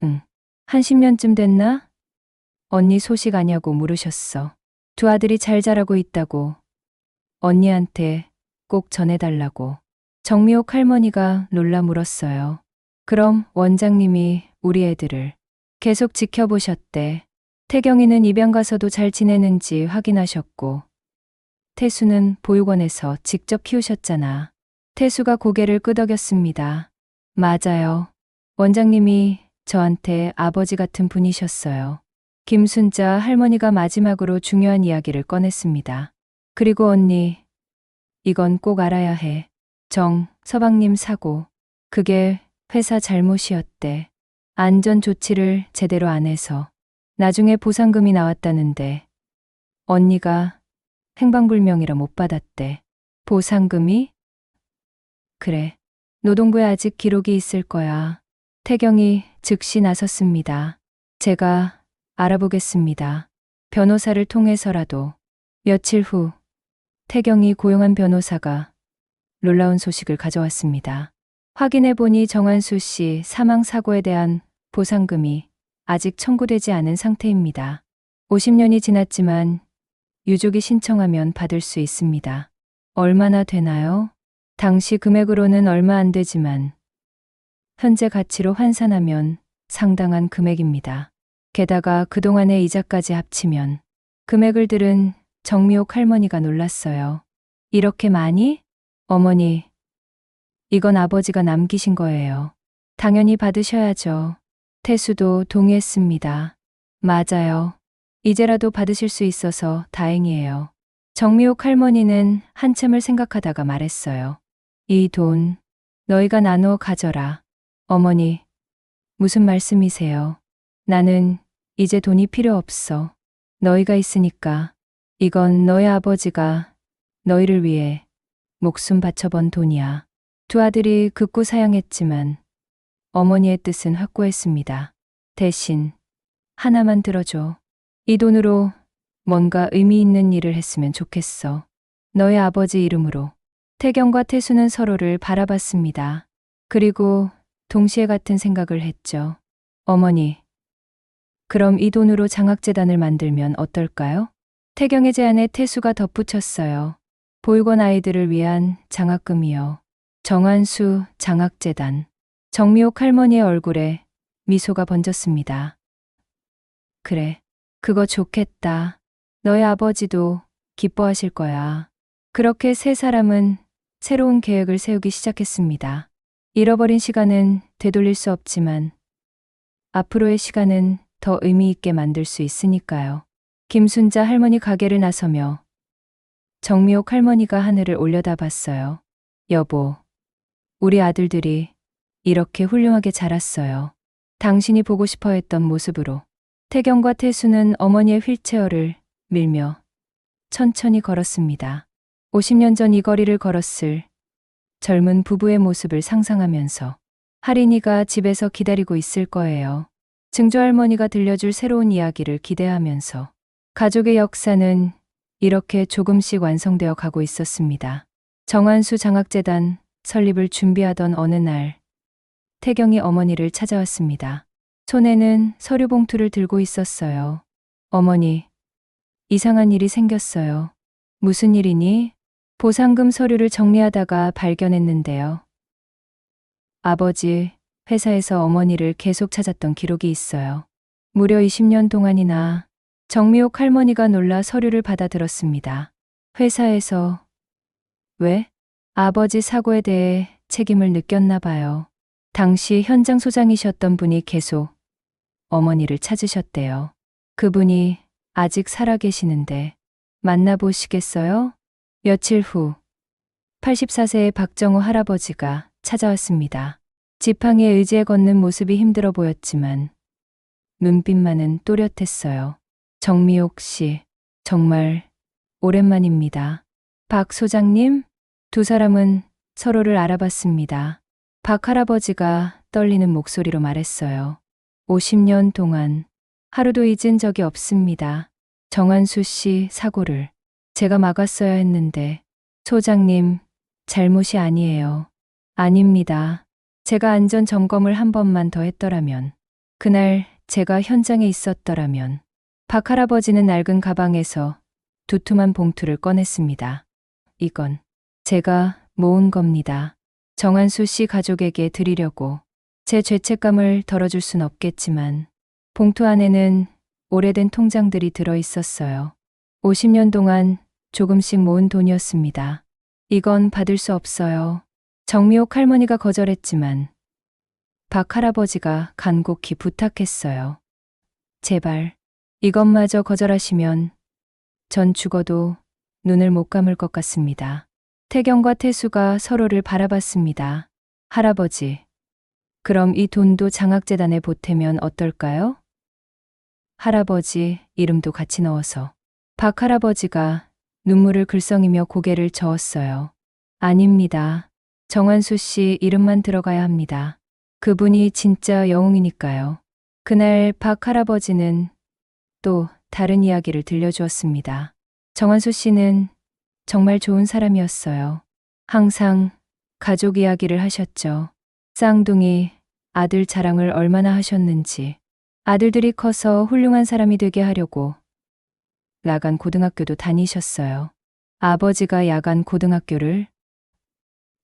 응. 한 10년쯤 됐나? 언니 소식 아냐고 물으셨어. 두 아들이 잘 자라고 있다고. 언니한테 꼭 전해달라고. 정미옥 할머니가 놀라 물었어요. 그럼 원장님이 우리 애들을 계속 지켜보셨대. 태경이는 입양 가서도 잘 지내는지 확인하셨고, 태수는 보육원에서 직접 키우셨잖아. 태수가 고개를 끄덕였습니다. 맞아요. 원장님이 저한테 아버지 같은 분이셨어요. 김순자 할머니가 마지막으로 중요한 이야기를 꺼냈습니다. 그리고 언니, 이건 꼭 알아야 해. 서방님 사고. 그게 회사 잘못이었대. 안전 조치를 제대로 안 해서. 나중에 보상금이 나왔다는데 언니가 행방불명이라 못 받았대. 보상금이? 그래. 노동부에 아직 기록이 있을 거야. 태경이 즉시 나섰습니다. 제가 알아보겠습니다. 변호사를 통해서라도. 며칠 후 태경이 고용한 변호사가 놀라운 소식을 가져왔습니다. 확인해보니 정한수 씨 사망 사고에 대한 보상금이 아직 청구되지 않은 상태입니다. 50년이 지났지만 유족이 신청하면 받을 수 있습니다. 얼마나 되나요? 당시 금액으로는 얼마 안 되지만 현재 가치로 환산하면 상당한 금액입니다. 게다가 그동안의 이자까지 합치면 금액을 들은 정미옥 할머니가 놀랐어요. 이렇게 많이? 어머니, 이건 아버지가 남기신 거예요. 당연히 받으셔야죠. 태수도 동의했습니다. 맞아요. 이제라도 받으실 수 있어서 다행이에요. 정미옥 할머니는 한참을 생각하다가 말했어요. 이 돈 너희가 나누어 가져라. 어머니, 무슨 말씀이세요? 나는 이제 돈이 필요 없어. 너희가 있으니까. 이건 너희 아버지가 너희를 위해 목숨 바쳐번 돈이야. 두 아들이 극구 사양했지만 어머니의 뜻은 확고했습니다. 대신 하나만 들어줘. 이 돈으로 뭔가 의미 있는 일을 했으면 좋겠어. 너의 아버지 이름으로. 태경과 태수는 서로를 바라봤습니다. 그리고 동시에 같은 생각을 했죠. 어머니, 그럼 이 돈으로 장학재단을 만들면 어떨까요? 태경의 제안에 태수가 덧붙였어요. 보육원 아이들을 위한 장학금이요. 정한수 장학재단. 정미옥 할머니의 얼굴에 미소가 번졌습니다. 그래. 그거 좋겠다. 너희 아버지도 기뻐하실 거야. 그렇게 세 사람은 새로운 계획을 세우기 시작했습니다. 잃어버린 시간은 되돌릴 수 없지만 앞으로의 시간은 더 의미 있게 만들 수 있으니까요. 김순자 할머니 가게를 나서며 정미옥 할머니가 하늘을 올려다봤어요. 여보, 우리 아들들이 이렇게 훌륭하게 자랐어요. 당신이 보고 싶어 했던 모습으로. 태경과 태수는 어머니의 휠체어를 밀며 천천히 걸었습니다. 50년 전 이 거리를 걸었을 젊은 부부의 모습을 상상하면서 할인이가 집에서 기다리고 있을 거예요. 증조할머니가 들려줄 새로운 이야기를 기대하면서 가족의 역사는 이렇게 조금씩 완성되어 가고 있었습니다. 정한수 장학재단 설립을 준비하던 어느 날 태경이 어머니를 찾아왔습니다. 손에는 서류 봉투를 들고 있었어요. 어머니, 이상한 일이 생겼어요. 무슨 일이니? 보상금 서류를 정리하다가 발견했는데요. 아버지, 회사에서 어머니를 계속 찾았던 기록이 있어요. 무려 20년 동안이나. 정미옥 할머니가 놀라 서류를 받아들었습니다. 회사에서. 왜? 아버지 사고에 대해 책임을 느꼈나 봐요. 당시 현장 소장이셨던 분이 계속 어머니를 찾으셨대요. 그분이 아직 살아계시는데 만나보시겠어요? 며칠 후 84세의 박정호 할아버지가 찾아왔습니다. 지팡이에 의지해 걷는 모습이 힘들어 보였지만 눈빛만은 또렷했어요. 정미옥 씨, 정말 오랜만입니다. 박 소장님? 두 사람은 서로를 알아봤습니다. 박 할아버지가 떨리는 목소리로 말했어요. 50년 동안 하루도 잊은 적이 없습니다. 정한수 씨 사고를 제가 막았어야 했는데 소장님 잘못이 아니에요. 아닙니다. 제가 안전 점검을 한 번만 더 했더라면, 그날 제가 현장에 있었더라면. 박 할아버지는 낡은 가방에서 두툼한 봉투를 꺼냈습니다. 이건 제가 모은 겁니다. 정한수 씨 가족에게 드리려고. 제 죄책감을 덜어줄 순 없겠지만 봉투 안에는 오래된 통장들이 들어 있었어요. 50년 동안 조금씩 모은 돈이었습니다. 이건 받을 수 없어요. 정미옥 할머니가 거절했지만 박 할아버지가 간곡히 부탁했어요. 제발 이것마저 거절하시면 전 죽어도 눈을 못 감을 것 같습니다. 태경과 태수가 서로를 바라봤습니다. 할아버지, 그럼 이 돈도 장학재단에 보태면 어떨까요? 할아버지 이름도 같이 넣어서. 박 할아버지가 눈물을 글썽이며 고개를 저었어요. 아닙니다. 정한수 씨 이름만 들어가야 합니다. 그분이 진짜 영웅이니까요. 그날 박 할아버지는 또 다른 이야기를 들려주었습니다. 정한수 씨는 정말 좋은 사람이었어요. 항상 가족 이야기를 하셨죠. 쌍둥이 아들 자랑을 얼마나 하셨는지. 아들들이 커서 훌륭한 사람이 되게 하려고 야간 고등학교도 다니셨어요. 아버지가 야간 고등학교를?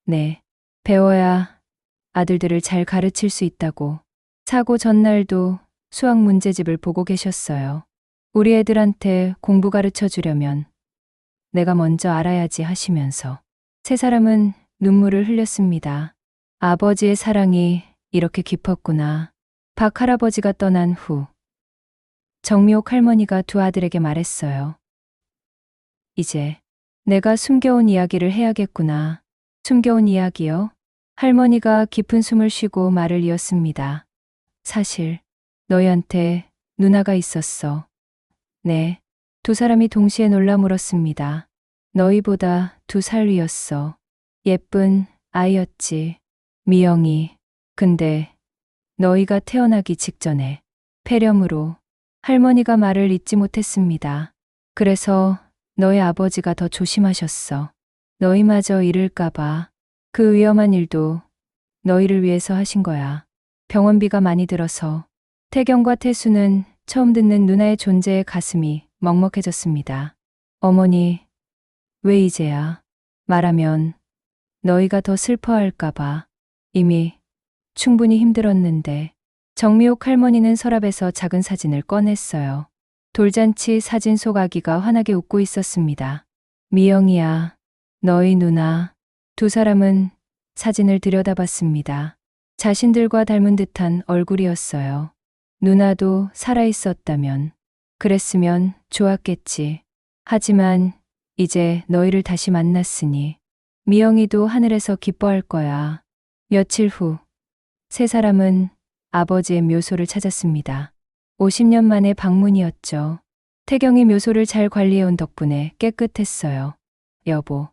네, 배워야 아들들을 잘 가르칠 수 있다고. 사고 전날도 수학 문제집을 보고 계셨어요. 우리 애들한테 공부 가르쳐 주려면 내가 먼저 알아야지 하시면서. 세 사람은 눈물을 흘렸습니다. 아버지의 사랑이 이렇게 깊었구나. 박 할아버지가 떠난 후 정미옥 할머니가 두 아들에게 말했어요. 이제 내가 숨겨온 이야기를 해야겠구나. 숨겨온 이야기요? 할머니가 깊은 숨을 쉬고 말을 이었습니다. 사실 너희한테 누나가 있었어. 네. 두 사람이 동시에 놀라 물었습니다. 너희보다 2살 위였어. 예쁜 아이였지. 미영이. 근데 너희가 태어나기 직전에 폐렴으로. 할머니가 말을 잇지 못했습니다. 그래서 너희 아버지가 더 조심하셨어. 너희마저 잃을까봐. 그 위험한 일도 너희를 위해서 하신 거야. 병원비가 많이 들어서. 태경과 태수는 처음 듣는 누나의 존재에 가슴이 먹먹해졌습니다. 어머니, 왜 이제야? 말하면 너희가 더 슬퍼할까봐. 이미 충분히 힘들었는데. 정미옥 할머니는 서랍에서 작은 사진을 꺼냈어요. 돌잔치 사진 속 아기가 환하게 웃고 있었습니다. 미영이야, 너희 누나. 두 사람은 사진을 들여다봤습니다. 자신들과 닮은 듯한 얼굴이었어요. 누나도 살아있었다면, 그랬으면 좋았겠지. 하지만 이제 너희를 다시 만났으니 미영이도 하늘에서 기뻐할 거야. 며칠 후, 세 사람은 아버지의 묘소를 찾았습니다. 50년 만의 방문이었죠. 태경이 묘소를 잘 관리해온 덕분에 깨끗했어요. 여보,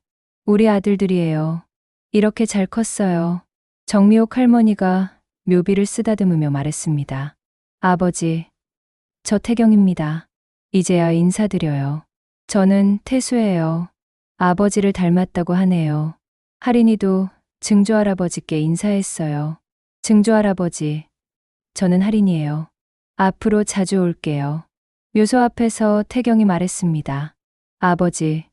우리 아들들이에요. 이렇게 잘 컸어요. 정미옥 할머니가 묘비를 쓰다듬으며 말했습니다. 아버지, 저 태경입니다. 이제야 인사드려요. 저는 태수예요. 아버지를 닮았다고 하네요. 할인이도 증조할아버지께 인사했어요. 증조할아버지, 저는 할인이에요. 앞으로 자주 올게요. 묘소 앞에서 태경이 말했습니다. 아버지,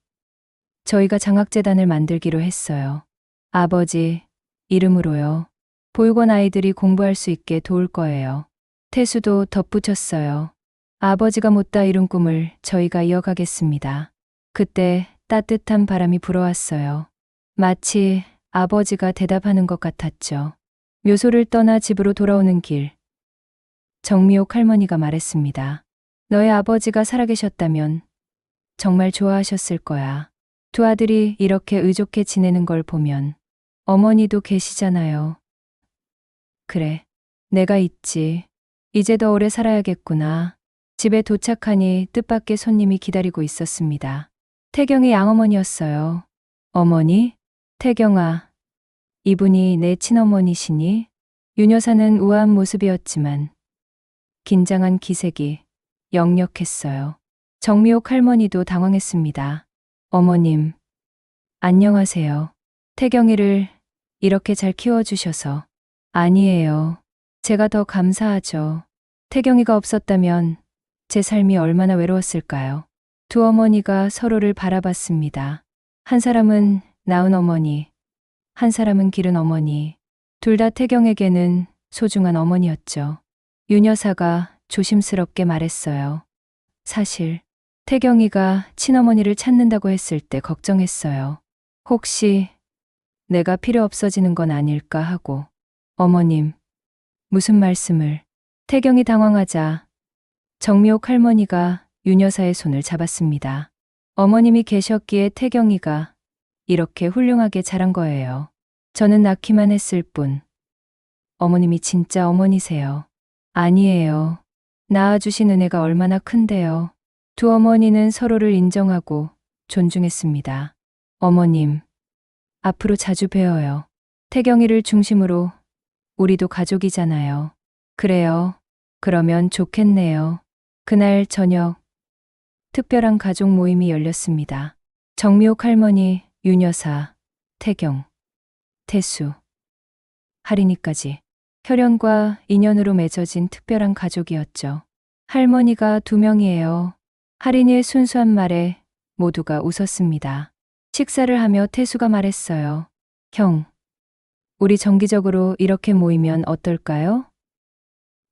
저희가 장학재단을 만들기로 했어요. 아버지, 이름으로요. 보육원 아이들이 공부할 수 있게 도울 거예요. 태수도 덧붙였어요. 아버지가 못다 이룬 꿈을 저희가 이어가겠습니다. 그때 따뜻한 바람이 불어왔어요. 마치 아버지가 대답하는 것 같았죠. 묘소를 떠나 집으로 돌아오는 길. 정미옥 할머니가 말했습니다. 너의 아버지가 살아계셨다면 정말 좋아하셨을 거야. 두 아들이 이렇게 의좋게 지내는 걸 보면 어머니도 계시잖아요. 그래, 내가 있지. 이제 더 오래 살아야겠구나. 집에 도착하니 뜻밖의 손님이 기다리고 있었습니다. 태경의 양어머니였어요. 어머니? 태경아, 이분이 내 친어머니시니? 윤 여사는 우아한 모습이었지만 긴장한 기색이 역력했어요. 정미옥 할머니도 당황했습니다. 어머님, 안녕하세요. 태경이를 이렇게 잘 키워주셔서. 아니에요. 제가 더 감사하죠. 태경이가 없었다면 제 삶이 얼마나 외로웠을까요? 두 어머니가 서로를 바라봤습니다. 한 사람은 낳은 어머니, 한 사람은 기른 어머니. 둘 다 태경에게는 소중한 어머니였죠. 윤 여사가 조심스럽게 말했어요. 사실 태경이가 친어머니를 찾는다고 했을 때 걱정했어요. 혹시 내가 필요 없어지는 건 아닐까 하고. 어머님, 무슨 말씀을? 태경이 당황하자 정미옥 할머니가 윤 여사의 손을 잡았습니다. 어머님이 계셨기에 태경이가 이렇게 훌륭하게 자란 거예요. 저는 낳기만 했을 뿐. 어머님이 진짜 어머니세요. 아니에요. 낳아주신 은혜가 얼마나 큰데요. 두 어머니는 서로를 인정하고 존중했습니다. 어머님, 앞으로 자주 뵈어요. 태경이를 중심으로 우리도 가족이잖아요. 그래요. 그러면 좋겠네요. 그날 저녁, 특별한 가족 모임이 열렸습니다. 정미옥 할머니, 윤 여사, 태경, 태수, 할인이까지. 혈연과 인연으로 맺어진 특별한 가족이었죠. 할머니가 2명이에요. 할인이의 순수한 말에 모두가 웃었습니다. 식사를 하며 태수가 말했어요. 형, 우리 정기적으로 이렇게 모이면 어떨까요?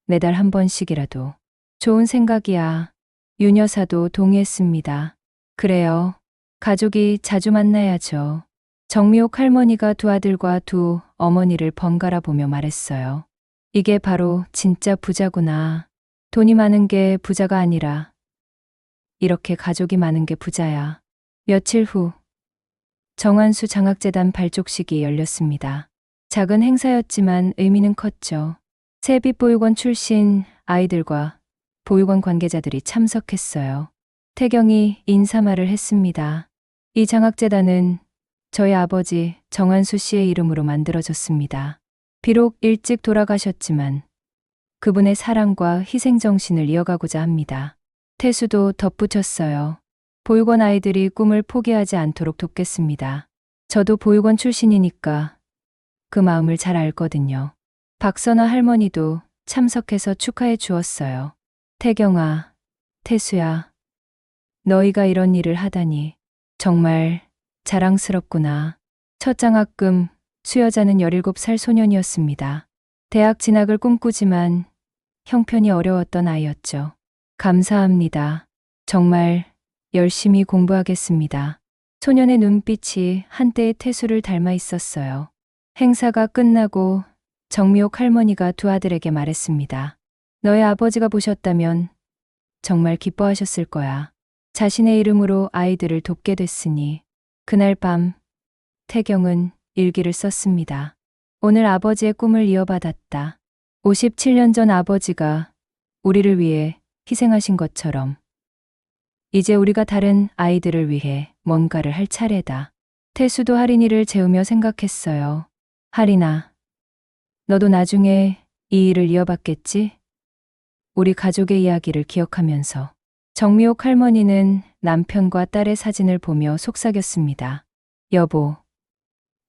매달 한 번씩이라도. 좋은 생각이야. 윤 여사도 동의했습니다. 그래요. 가족이 자주 만나야죠. 정미옥 할머니가 두 아들과 두 어머니를 번갈아 보며 말했어요. 이게 바로 진짜 부자구나. 돈이 많은 게 부자가 아니라 이렇게 가족이 많은 게 부자야. 며칠 후 정한수 장학재단 발족식이 열렸습니다. 작은 행사였지만 의미는 컸죠. 세빛보육원 출신 아이들과 보육원 관계자들이 참석했어요. 태경이 인사말을 했습니다. 이 장학재단은 저희 아버지 정한수 씨의 이름으로 만들어졌습니다. 비록 일찍 돌아가셨지만 그분의 사랑과 희생정신을 이어가고자 합니다. 태수도 덧붙였어요. 보육원 아이들이 꿈을 포기하지 않도록 돕겠습니다. 저도 보육원 출신이니까 그 마음을 잘 알거든요. 박선아 할머니도 참석해서 축하해 주었어요. 태경아, 태수야, 너희가 이런 일을 하다니 정말 자랑스럽구나. 첫 장학금 수여자는 17살 소년이었습니다. 대학 진학을 꿈꾸지만 형편이 어려웠던 아이였죠. 감사합니다. 정말 열심히 공부하겠습니다. 소년의 눈빛이 한때의 태수를 닮아 있었어요. 행사가 끝나고 정미옥 할머니가 두 아들에게 말했습니다. 너의 아버지가 보셨다면 정말 기뻐하셨을 거야. 자신의 이름으로 아이들을 돕게 됐으니. 그날 밤 태경은 일기를 썼습니다. 오늘 아버지의 꿈을 이어받았다. 57년 전 아버지가 우리를 위해 희생하신 것처럼 이제 우리가 다른 아이들을 위해 뭔가를 할 차례다. 태수도 할인이를 재우며 생각했어요. 할인아, 너도 나중에 이 일을 이어받겠지? 우리 가족의 이야기를 기억하면서. 정미옥 할머니는 남편과 딸의 사진을 보며 속삭였습니다. 여보,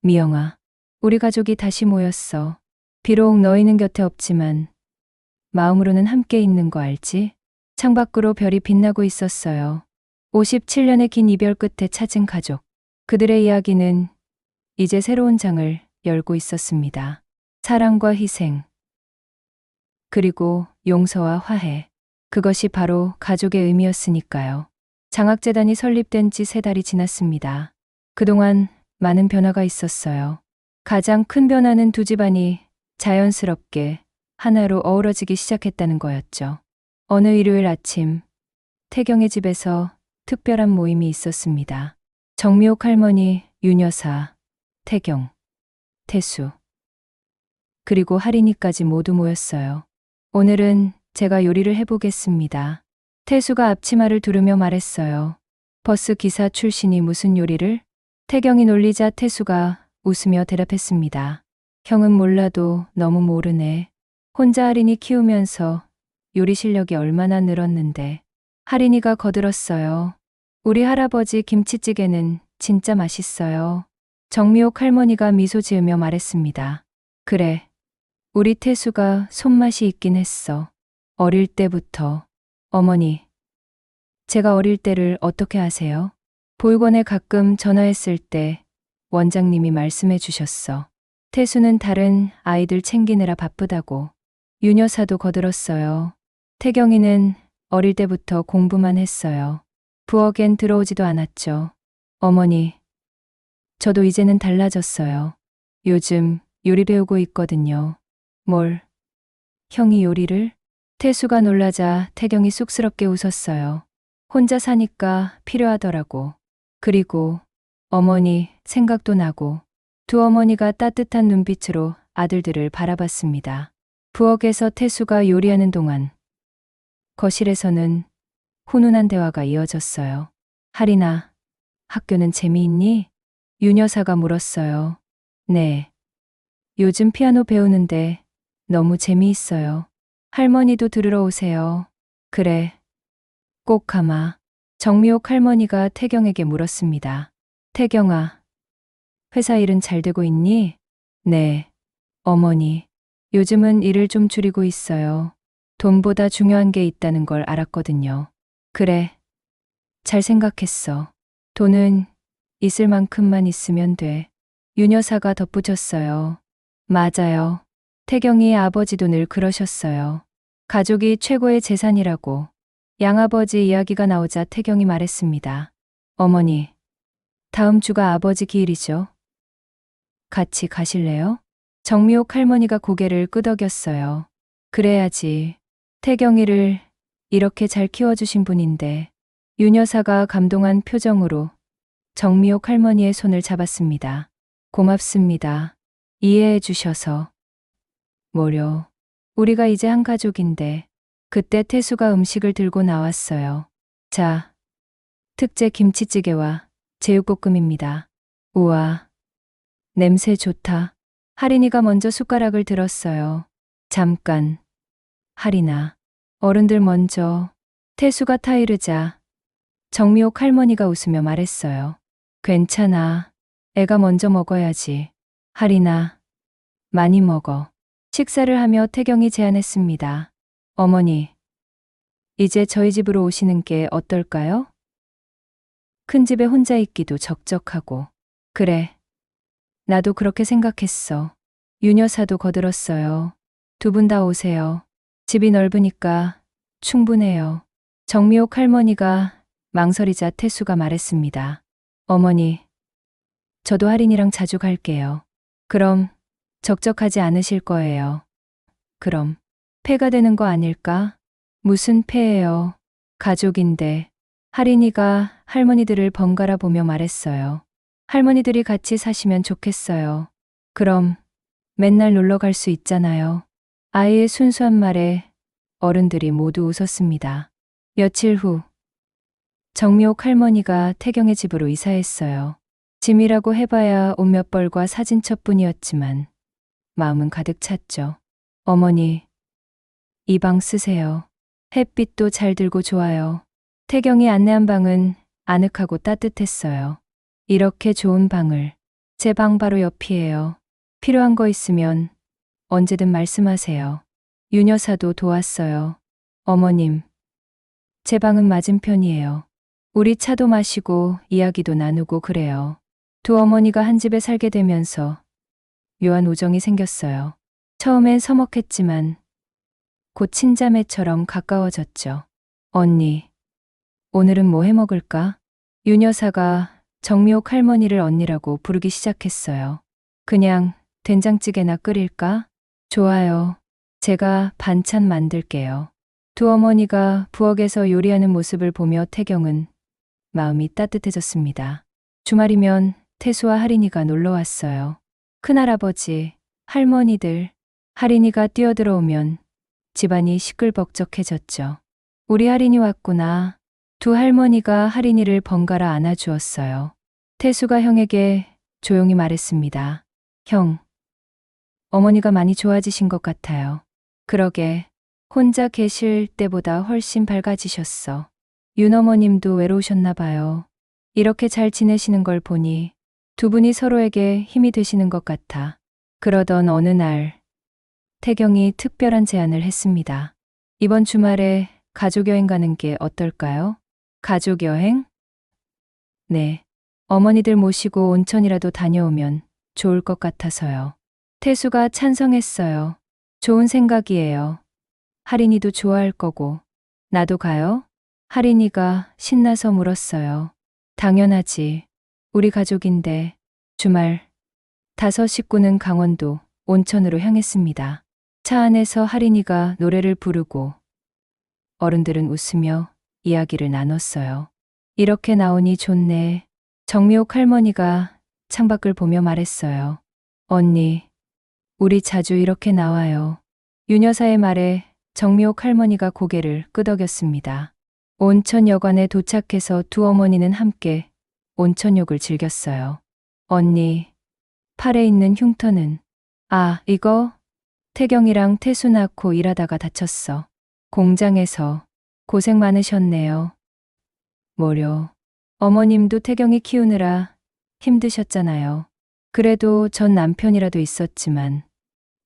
미영아, 우리 가족이 다시 모였어. 비록 너희는 곁에 없지만 마음으로는 함께 있는 거 알지? 창밖으로 별이 빛나고 있었어요. 57년의 긴 이별 끝에 찾은 가족. 그들의 이야기는 이제 새로운 장을 열고 있었습니다. 사랑과 희생, 그리고 용서와 화해. 그것이 바로 가족의 의미였으니까요. 장학재단이 설립된 지 3달이 지났습니다. 그동안 많은 변화가 있었어요. 가장 큰 변화는 두 집안이 자연스럽게 하나로 어우러지기 시작했다는 거였죠. 어느 일요일 아침, 태경의 집에서 특별한 모임이 있었습니다. 정미옥 할머니, 윤여사, 태경, 태수, 그리고 할인이까지 모두 모였어요. 오늘은 제가 요리를 해보겠습니다. 태수가 앞치마를 두르며 말했어요. 버스 기사 출신이 무슨 요리를? 태경이 놀리자 태수가 웃으며 대답했습니다. 형은 몰라도 너무 모르네. 혼자 할인이 키우면서 요리 실력이 얼마나 늘었는데. 할인이가 거들었어요. 우리 할아버지 김치찌개는 진짜 맛있어요. 정미옥 할머니가 미소 지으며 말했습니다. 그래, 우리 태수가 손맛이 있긴 했어. 어릴 때부터. 어머니, 제가 어릴 때를 어떻게 아세요? 보육원에 가끔 전화했을 때 원장님이 말씀해 주셨어. 태수는 다른 아이들 챙기느라 바쁘다고. 윤여사도 거들었어요. 태경이는 어릴 때부터 공부만 했어요. 부엌엔 들어오지도 않았죠. 어머니, 저도 이제는 달라졌어요. 요즘 요리 배우고 있거든요. 뭘? 형이 요리를? 태수가 놀라자 태경이 쑥스럽게 웃었어요. 혼자 사니까 필요하더라고. 그리고 어머니 생각도 나고. 두 어머니가 따뜻한 눈빛으로 아들들을 바라봤습니다. 부엌에서 태수가 요리하는 동안 거실에서는 훈훈한 대화가 이어졌어요. 할인아, 학교는 재미있니? 윤여사가 물었어요. 네. 요즘 피아노 배우는데 너무 재미있어요. 할머니도 들으러 오세요. 그래. 꼭 가마. 정미옥 할머니가 태경에게 물었습니다. 태경아, 회사 일은 잘 되고 있니? 네. 어머니, 요즘은 일을 좀 줄이고 있어요. 돈보다 중요한 게 있다는 걸 알았거든요. 그래. 잘 생각했어. 돈은 있을 만큼만 있으면 돼. 윤여사가 덧붙였어요. 맞아요. 태경이 아버지도 늘 그러셨어요. 가족이 최고의 재산이라고. 양아버지 이야기가 나오자 태경이 말했습니다. 어머니, 다음 주가 아버지 기일이죠? 같이 가실래요? 정미옥 할머니가 고개를 끄덕였어요. 그래야지. 태경이를 이렇게 잘 키워주신 분인데. 윤여사가 감동한 표정으로 정미옥 할머니의 손을 잡았습니다. 고맙습니다. 이해해 주셔서. 뭐려. 우리가 이제 한 가족인데. 그때 태수가 음식을 들고 나왔어요. 자, 특제 김치찌개와 제육볶음입니다. 우와, 냄새 좋다. 할인이가 먼저 숟가락을 들었어요. 잠깐. 할인아, 어른들 먼저. 태수가 타이르자 정미옥 할머니가 웃으며 말했어요. 괜찮아. 애가 먼저 먹어야지. 할인아, 많이 먹어. 식사를 하며 태경이 제안했습니다. 어머니, 이제 저희 집으로 오시는 게 어떨까요? 큰 집에 혼자 있기도 적적하고. 그래. 나도 그렇게 생각했어. 윤여사도 거들었어요. 두 분 다 오세요. 집이 넓으니까 충분해요. 정미옥 할머니가 망설이자 태수가 말했습니다. 어머니, 저도 할인이랑 자주 갈게요. 그럼 적적하지 않으실 거예요. 그럼 폐가 되는 거 아닐까? 무슨 폐예요? 가족인데. 할인이가 할머니들을 번갈아 보며 말했어요. 할머니들이 같이 사시면 좋겠어요. 그럼 맨날 놀러 갈 수 있잖아요. 아이의 순수한 말에 어른들이 모두 웃었습니다. 며칠 후 정미옥 할머니가 태경의 집으로 이사했어요. 짐이라고 해봐야 옷 몇 벌과 사진첩뿐이었지만 마음은 가득 찼죠. 어머니, 이 방 쓰세요. 햇빛도 잘 들고 좋아요. 태경이 안내한 방은 아늑하고 따뜻했어요. 이렇게 좋은 방을 제 방 바로 옆이에요. 필요한 거 있으면 언제든 말씀하세요. 윤 여사도 도왔어요. 어머님, 제 방은 맞은편이에요. 우리 차도 마시고 이야기도 나누고 그래요. 두 어머니가 한 집에 살게 되면서 묘한 우정이 생겼어요. 처음엔 서먹했지만 곧 친자매처럼 가까워졌죠. 언니, 오늘은 뭐 해 먹을까? 윤 여사가 정미옥 할머니를 언니라고 부르기 시작했어요. 그냥 된장찌개나 끓일까? 좋아요. 제가 반찬 만들게요. 두 어머니가 부엌에서 요리하는 모습을 보며 태경은 마음이 따뜻해졌습니다. 주말이면 태수와 할인이가 놀러 왔어요. 큰할아버지, 할머니들, 할인이가 뛰어들어오면 집안이 시끌벅적해졌죠. 우리 할인이 왔구나. 두 할머니가 할인이를 번갈아 안아주었어요. 태수가 형에게 조용히 말했습니다. 형, 어머니가 많이 좋아지신 것 같아요. 그러게, 혼자 계실 때보다 훨씬 밝아지셨어. 윤 어머님도 외로우셨나 봐요. 이렇게 잘 지내시는 걸 보니 두 분이 서로에게 힘이 되시는 것 같아. 그러던 어느 날, 태경이 특별한 제안을 했습니다. 이번 주말에 가족여행 가는 게 어떨까요? 가족여행? 네. 어머니들 모시고 온천이라도 다녀오면 좋을 것 같아서요. 태수가 찬성했어요. 좋은 생각이에요. 할인이도 좋아할 거고. 나도 가요? 할인이가 신나서 물었어요. 당연하지. 우리 가족인데. 주말 5 식구는 강원도 온천으로 향했습니다. 차 안에서 할인이가 노래를 부르고 어른들은 웃으며 이야기를 나눴어요. 이렇게 나오니 좋네. 정미옥 할머니가 창밖을 보며 말했어요. 언니, 우리 자주 이렇게 나와요. 윤 여사의 말에 정미옥 할머니가 고개를 끄덕였습니다. 온천여관에 도착해서 두 어머니는 함께 온천욕을 즐겼어요. 언니, 팔에 있는 흉터는? 아, 이거? 태경이랑 태수 낳고 일하다가 다쳤어. 공장에서. 고생 많으셨네요. 뭐려. 어머님도 태경이 키우느라 힘드셨잖아요. 그래도 전 남편이라도 있었지만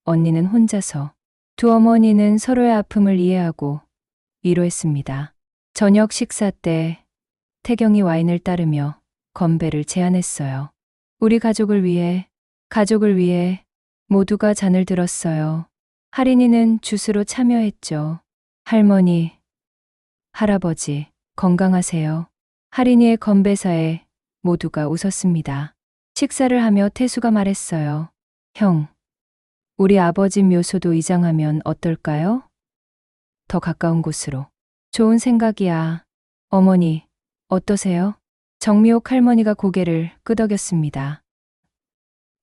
언니는 혼자서. 두 어머니는 서로의 아픔을 이해하고 위로했습니다. 저녁 식사 때 태경이 와인을 따르며 건배를 제안했어요. 우리 가족을 위해 모두가 잔을 들었어요. 할인이는 주스로 참여했죠. 할머니, 할아버지, 건강하세요. 할인이의 건배사에 모두가 웃었습니다. 식사를 하며 태수가 말했어요. 형, 우리 아버지 묘소도 이장하면 어떨까요? 더 가까운 곳으로. 좋은 생각이야. 어머니, 어떠세요? 정미옥 할머니가 고개를 끄덕였습니다.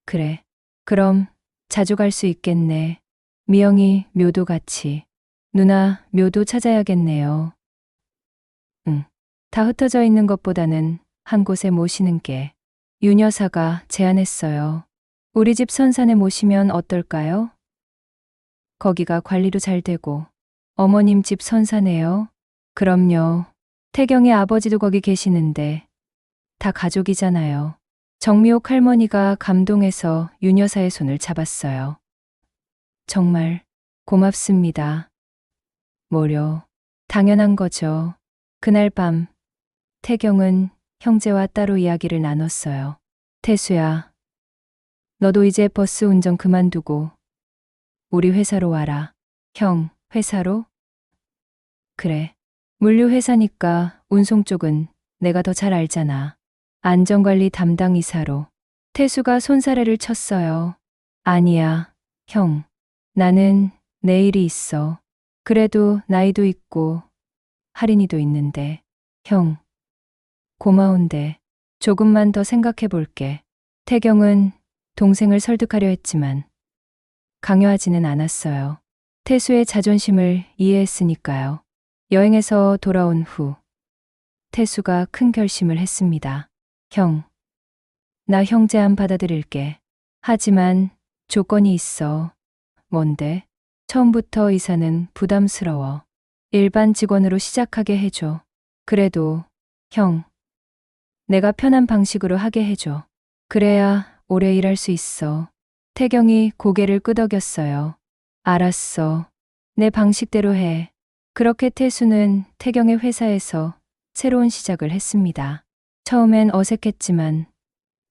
그래, 그럼 자주 갈 수 있겠네. 미영이 묘도 같이. 누나 묘도 찾아야겠네요. 응. 다 흩어져 있는 것보다는 한 곳에 모시는 게. 윤 여사가 제안했어요. 우리 집 선산에 모시면 어떨까요? 거기가 관리도 잘 되고. 어머님 집 선산에요? 그럼요. 태경의 아버지도 거기 계시는데 다 가족이잖아요. 정미옥 할머니가 감동해서 윤 여사의 손을 잡았어요. 정말 고맙습니다. 뭐려. 당연한 거죠. 그날 밤 태경은 형제와 따로 이야기를 나눴어요. 태수야, 너도 이제 버스 운전 그만두고 우리 회사로 와라. 형, 회사로? 그래. 물류회사니까 운송 쪽은 내가 더 잘 알잖아. 안전관리 담당 이사로. 태수가 손사래를 쳤어요. 아니야, 형. 나는 내일이 있어. 그래도 나이도 있고 할인이도 있는데. 형. 고마운데 조금만 더 생각해 볼게. 태경은 동생을 설득하려 했지만 강요하지는 않았어요. 태수의 자존심을 이해했으니까요. 여행에서 돌아온 후 태수가 큰 결심을 했습니다. 형, 나 형제안 받아들일게. 하지만 조건이 있어. 뭔데? 처음부터 이사는 부담스러워. 일반 직원으로 시작하게 해줘. 그래도 형, 내가 편한 방식으로 하게 해줘. 그래야 오래 일할 수 있어. 태경이 고개를 끄덕였어요. 알았어. 내 방식대로 해. 그렇게 태수는 태경의 회사에서 새로운 시작을 했습니다. 처음엔 어색했지만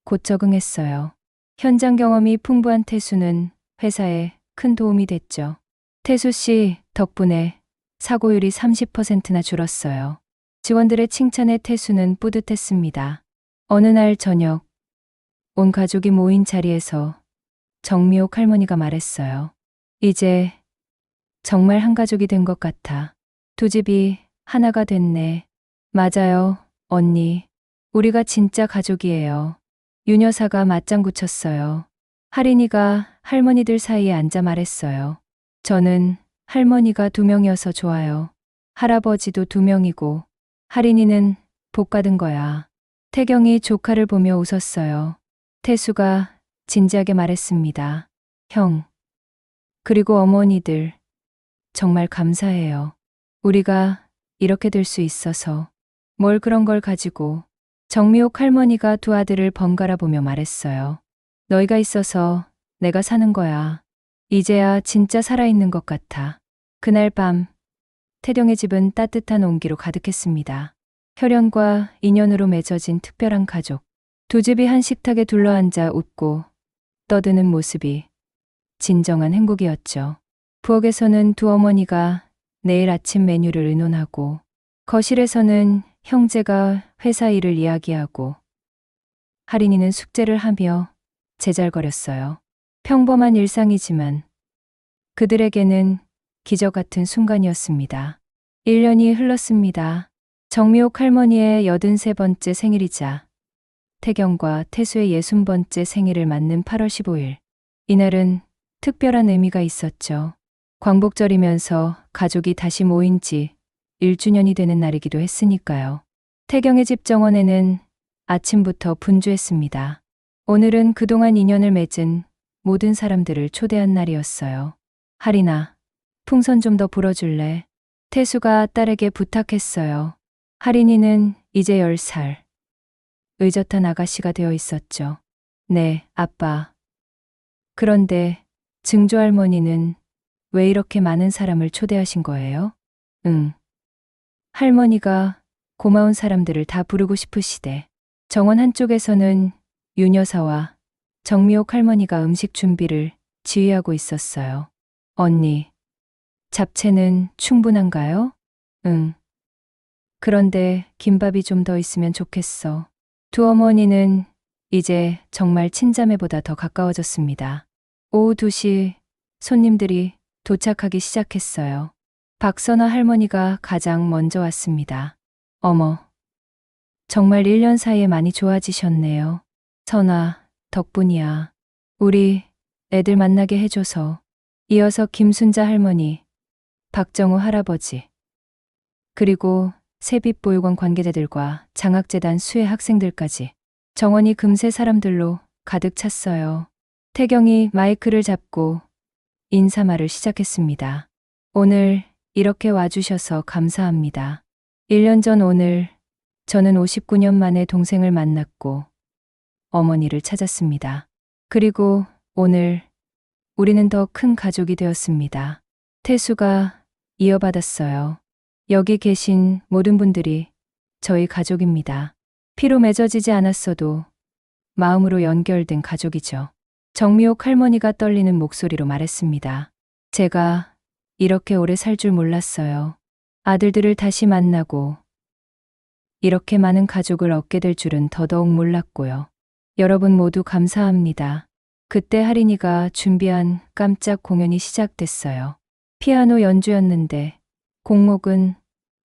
곧 적응했어요. 현장 경험이 풍부한 태수는 회사에 큰 도움이 됐죠. 태수 씨 덕분에 사고율이 30%나 줄었어요. 직원들의 칭찬에 태수는 뿌듯했습니다. 어느 날 저녁, 온 가족이 모인 자리에서 정미옥 할머니가 말했어요. 이제 정말 한 가족이 된 것 같아. 두 집이 하나가 됐네. 맞아요, 언니. 우리가 진짜 가족이에요. 윤 여사가 맞장구 쳤어요. 할인이가 할머니들 사이에 앉아 말했어요. 저는 할머니가 2명이어서 좋아요. 할아버지도 2명이고 할인이는 복 받은 거야. 태경이 조카를 보며 웃었어요. 태수가 진지하게 말했습니다. 형, 그리고 어머니들 정말 감사해요. 우리가 이렇게 될 수 있어서. 뭘 그런 걸 가지고. 정미옥 할머니가 두 아들을 번갈아 보며 말했어요. 너희가 있어서 내가 사는 거야. 이제야 진짜 살아있는 것 같아. 그날 밤 태경의 집은 따뜻한 온기로 가득했습니다. 혈연과 인연으로 맺어진 특별한 가족. 두 집이 한 식탁에 둘러앉아 웃고 떠드는 모습이 진정한 행복이었죠. 부엌에서는 두 어머니가 내일 아침 메뉴를 의논하고 거실에서는 형제가 회사 일을 이야기하고 할인이는 숙제를 하며 제잘거렸어요. 평범한 일상이지만 그들에게는 기적 같은 순간이었습니다. 1년이 흘렀습니다. 정미옥 할머니의 83번째 생일이자 태경과 태수의 60번째 생일을 맞는 8월 15일. 이날은 특별한 의미가 있었죠. 광복절이면서 가족이 다시 모인 지 1주년이 되는 날이기도 했으니까요. 태경의 집 정원에는 아침부터 분주했습니다. 오늘은 그동안 인연을 맺은 모든 사람들을 초대한 날이었어요. 할인아, 풍선 좀 더 불어줄래? 태수가 딸에게 부탁했어요. 할인이는 이제 10살. 의젓한 아가씨가 되어 있었죠. 네, 아빠. 그런데 증조할머니는 왜 이렇게 많은 사람을 초대하신 거예요? 응. 할머니가 고마운 사람들을 다 부르고 싶으시대. 정원 한쪽에서는 윤 여사와 정미옥 할머니가 음식 준비를 지휘하고 있었어요. 언니, 잡채는 충분한가요? 응. 그런데 김밥이 좀 더 있으면 좋겠어. 두 어머니는 이제 정말 친자매보다 더 가까워졌습니다. 오후 2시 손님들이 도착하기 시작했어요. 박선아 할머니가 가장 먼저 왔습니다. 어머, 정말 1년 사이에 많이 좋아지셨네요. 선아, 덕분이야. 우리 애들 만나게 해줘서. 이어서 김순자 할머니, 박정우 할아버지, 그리고 세빛보육원 관계자들과 장학재단 수혜 학생들까지 정원이 금세 사람들로 가득 찼어요. 태경이 마이크를 잡고 인사말을 시작했습니다. 오늘 이렇게 와주셔서 감사합니다. 1년 전 오늘 저는 59년 만에 동생을 만났고 어머니를 찾았습니다. 그리고 오늘 우리는 더 큰 가족이 되었습니다. 태수가 이어받았어요. 여기 계신 모든 분들이 저희 가족입니다. 피로 맺어지지 않았어도 마음으로 연결된 가족이죠. 정미옥 할머니가 떨리는 목소리로 말했습니다. 제가 이렇게 오래 살 줄 몰랐어요. 아들들을 다시 만나고 이렇게 많은 가족을 얻게 될 줄은 더더욱 몰랐고요. 여러분 모두 감사합니다. 그때 할인이가 준비한 깜짝 공연이 시작됐어요. 피아노 연주였는데 곡목은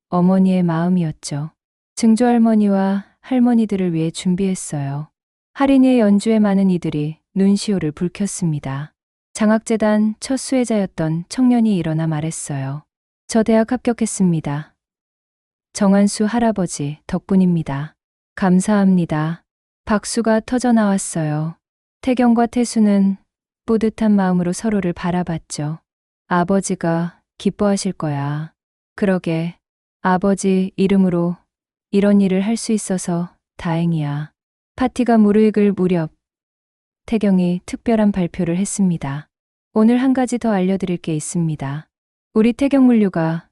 어머니의 마음이었죠. 증조할머니와 할머니들을 위해 준비했어요. 할인이의 연주에 많은 이들이 눈시울을 붉혔습니다. 장학재단 첫 수혜자였던 청년이 일어나 말했어요. 저 대학 합격했습니다. 정한수 할아버지 덕분입니다. 감사합니다. 박수가 터져 나왔어요. 태경과 태수는 뿌듯한 마음으로 서로를 바라봤죠. 아버지가 기뻐하실 거야. 그러게, 아버지 이름으로 이런 일을 할 수 있어서 다행이야. 파티가 무르익을 무렵 태경이 특별한 발표를 했습니다. 오늘 한 가지 더 알려드릴 게 있습니다. 우리 태경물류가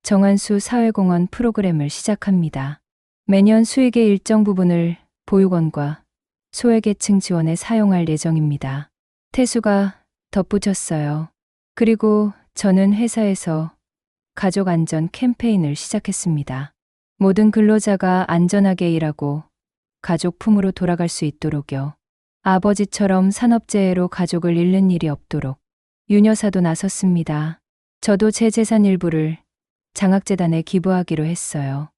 정한수 사회공헌 프로그램을 시작합니다. 매년 수익의 일정 부분을 보육원과 소외계층 지원에 사용할 예정입니다. 태수가 덧붙였어요. 그리고 저는 회사에서 가족 안전 캠페인을 시작했습니다. 모든 근로자가 안전하게 일하고 가족 품으로 돌아갈 수 있도록요. 아버지처럼 산업재해로 가족을 잃는 일이 없도록. 윤여사도 나섰습니다. 저도 제 재산 일부를 장학재단에 기부하기로 했어요.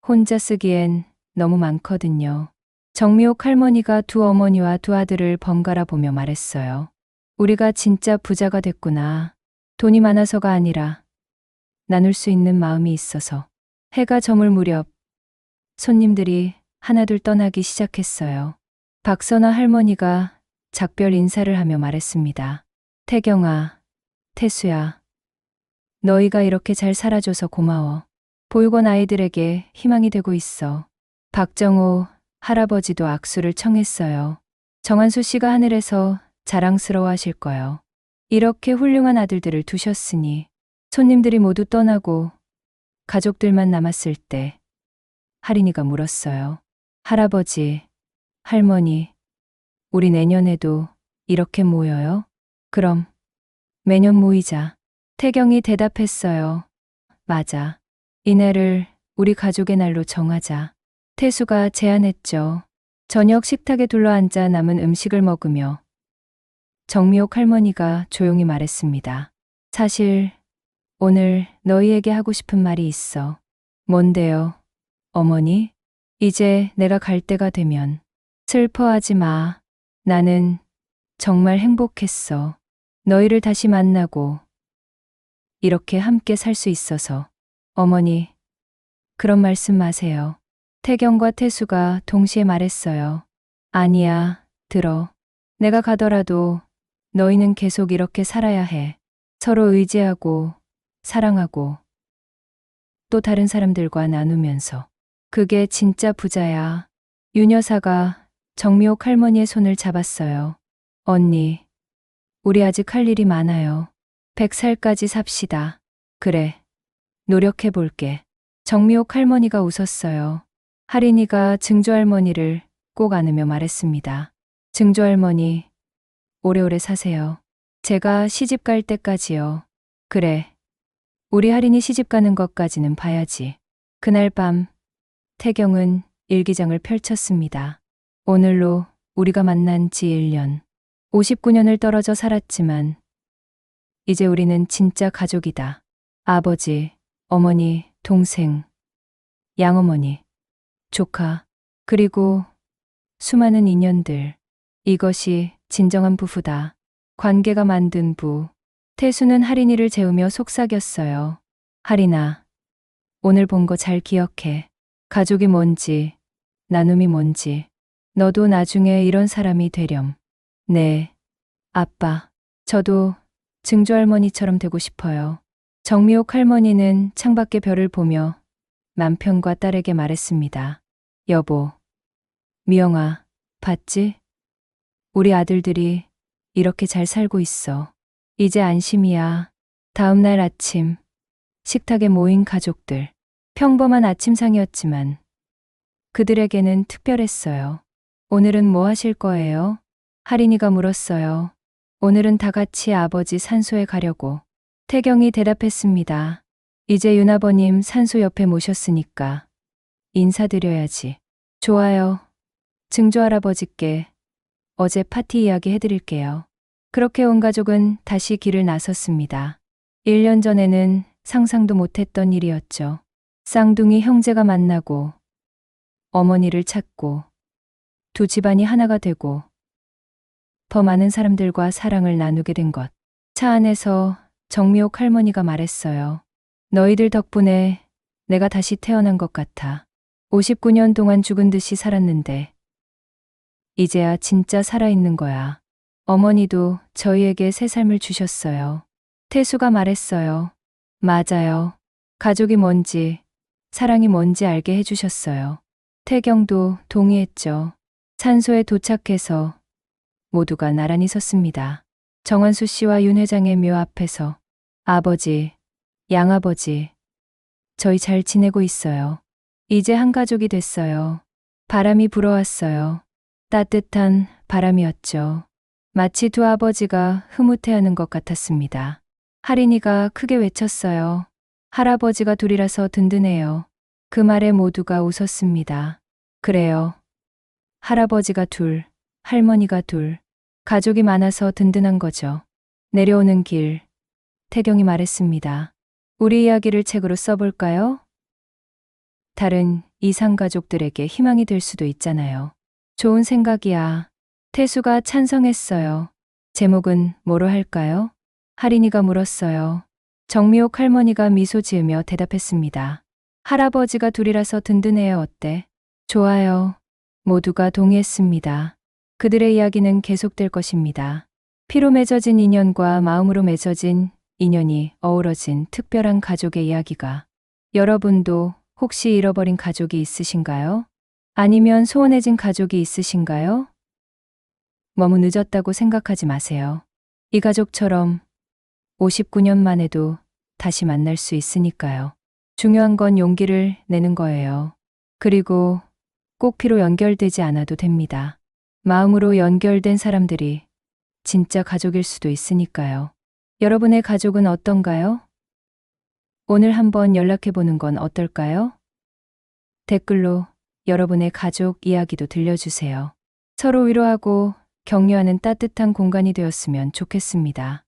혼자 쓰기엔 너무 많거든요. 정미옥 할머니가 두 어머니와 두 아들을 번갈아 보며 말했어요. 우리가 진짜 부자가 됐구나. 돈이 많아서가 아니라 나눌 수 있는 마음이 있어서. 해가 저물 무렵 손님들이 하나둘 떠나기 시작했어요. 박선아 할머니가 작별 인사를 하며 말했습니다. 태경아, 태수야, 너희가 이렇게 잘 살아줘서 고마워. 보육원 아이들에게 희망이 되고 있어. 박정호 할아버지도 악수를 청했어요. 정한수 씨가 하늘에서 자랑스러워 하실 거요. 이렇게 훌륭한 아들들을 두셨으니. 손님들이 모두 떠나고 가족들만 남았을 때 할인이가 물었어요. 할아버지, 할머니, 우리 내년에도 이렇게 모여요? 그럼 매년 모이자. 태경이 대답했어요. 맞아. 이날을 우리 가족의 날로 정하자. 태수가 제안했죠. 저녁 식탁에 둘러앉아 남은 음식을 먹으며 정미옥 할머니가 조용히 말했습니다. 사실 오늘 너희에게 하고 싶은 말이 있어. 뭔데요, 어머니? 이제 내가 갈 때가 되면 슬퍼하지 마. 나는 정말 행복했어. 너희를 다시 만나고 이렇게 함께 살 수 있어서. 어머니, 그런 말씀 마세요. 태경과 태수가 동시에 말했어요. 아니야, 들어. 내가 가더라도 너희는 계속 이렇게 살아야 해. 서로 의지하고 사랑하고 또 다른 사람들과 나누면서. 그게 진짜 부자야. 윤여사가 정미옥 할머니의 손을 잡았어요. 언니, 우리 아직 할 일이 많아요. 100살까지 삽시다. 그래, 노력해 볼게. 정미옥 할머니가 웃었어요. 할인이가 증조할머니를 꼭 안으며 말했습니다. 증조할머니, 오래오래 사세요. 제가 시집 갈 때까지요. 그래, 우리 할인이 시집 가는 것까지는 봐야지. 그날 밤 태경은 일기장을 펼쳤습니다. 오늘로 우리가 만난 지 1년. 59년을 떨어져 살았지만 이제 우리는 진짜 가족이다. 아버지, 어머니, 동생, 양어머니, 조카, 그리고 수많은 인연들. 이것이 진정한 부부다. 관계가 만든 부. 태수는 할인이를 재우며 속삭였어요. 할인아, 오늘 본 거 잘 기억해. 가족이 뭔지, 나눔이 뭔지. 너도 나중에 이런 사람이 되렴. 네, 아빠. 저도 증조할머니처럼 되고 싶어요. 정미옥 할머니는 창밖의 별을 보며 남편과 딸에게 말했습니다. 여보, 미영아, 봤지? 우리 아들들이 이렇게 잘 살고 있어. 이제 안심이야. 다음 날 아침, 식탁에 모인 가족들. 평범한 아침상이었지만 그들에게는 특별했어요. 오늘은 뭐 하실 거예요? 할인이가 물었어요. 오늘은 다 같이 아버지 산소에 가려고. 태경이 대답했습니다. 이제 윤아버님 산소 옆에 모셨으니까 인사드려야지. 좋아요. 증조할아버지께 어제 파티 이야기 해드릴게요. 그렇게 온 가족은 다시 길을 나섰습니다. 1년 전에는 상상도 못했던 일이었죠. 쌍둥이 형제가 만나고 어머니를 찾고 두 집안이 하나가 되고 더 많은 사람들과 사랑을 나누게 된 것. 차 안에서 정미옥 할머니가 말했어요. 너희들 덕분에 내가 다시 태어난 것 같아. 59년 동안 죽은 듯이 살았는데 이제야 진짜 살아있는 거야. 어머니도 저희에게 새 삶을 주셨어요. 태수가 말했어요. 맞아요. 가족이 뭔지, 사랑이 뭔지 알게 해주셨어요. 태경도 동의했죠. 산소에 도착해서 모두가 나란히 섰습니다. 정한수 씨와 윤 회장의 묘 앞에서 아버지, 양아버지, 저희 잘 지내고 있어요. 이제 한 가족이 됐어요. 바람이 불어왔어요. 따뜻한 바람이었죠. 마치 두 아버지가 흐뭇해하는 것 같았습니다. 할인이가 크게 외쳤어요. 할아버지가 둘이라서 든든해요. 그 말에 모두가 웃었습니다. 그래요. 할아버지가 둘, 할머니가 둘, 가족이 많아서 든든한 거죠. 내려오는 길, 태경이 말했습니다. 우리 이야기를 책으로 써볼까요? 다른 이상 가족들에게 희망이 될 수도 있잖아요. 좋은 생각이야. 태수가 찬성했어요. 제목은 뭐로 할까요? 할인이가 물었어요. 정미옥 할머니가 미소 지으며 대답했습니다. 할아버지가 둘이라서 든든해요. 어때? 좋아요. 모두가 동의했습니다. 그들의 이야기는 계속될 것입니다. 피로 맺어진 인연과 마음으로 맺어진 인연이 어우러진 특별한 가족의 이야기가. 여러분도 혹시 잃어버린 가족이 있으신가요? 아니면 소원해진 가족이 있으신가요? 너무 늦었다고 생각하지 마세요. 이 가족처럼 59년 만에도 다시 만날 수 있으니까요. 중요한 건 용기를 내는 거예요. 그리고 꼭 피로 연결되지 않아도 됩니다. 마음으로 연결된 사람들이 진짜 가족일 수도 있으니까요. 여러분의 가족은 어떤가요? 오늘 한번 연락해보는 건 어떨까요? 댓글로 여러분의 가족 이야기도 들려주세요. 서로 위로하고 격려하는 따뜻한 공간이 되었으면 좋겠습니다.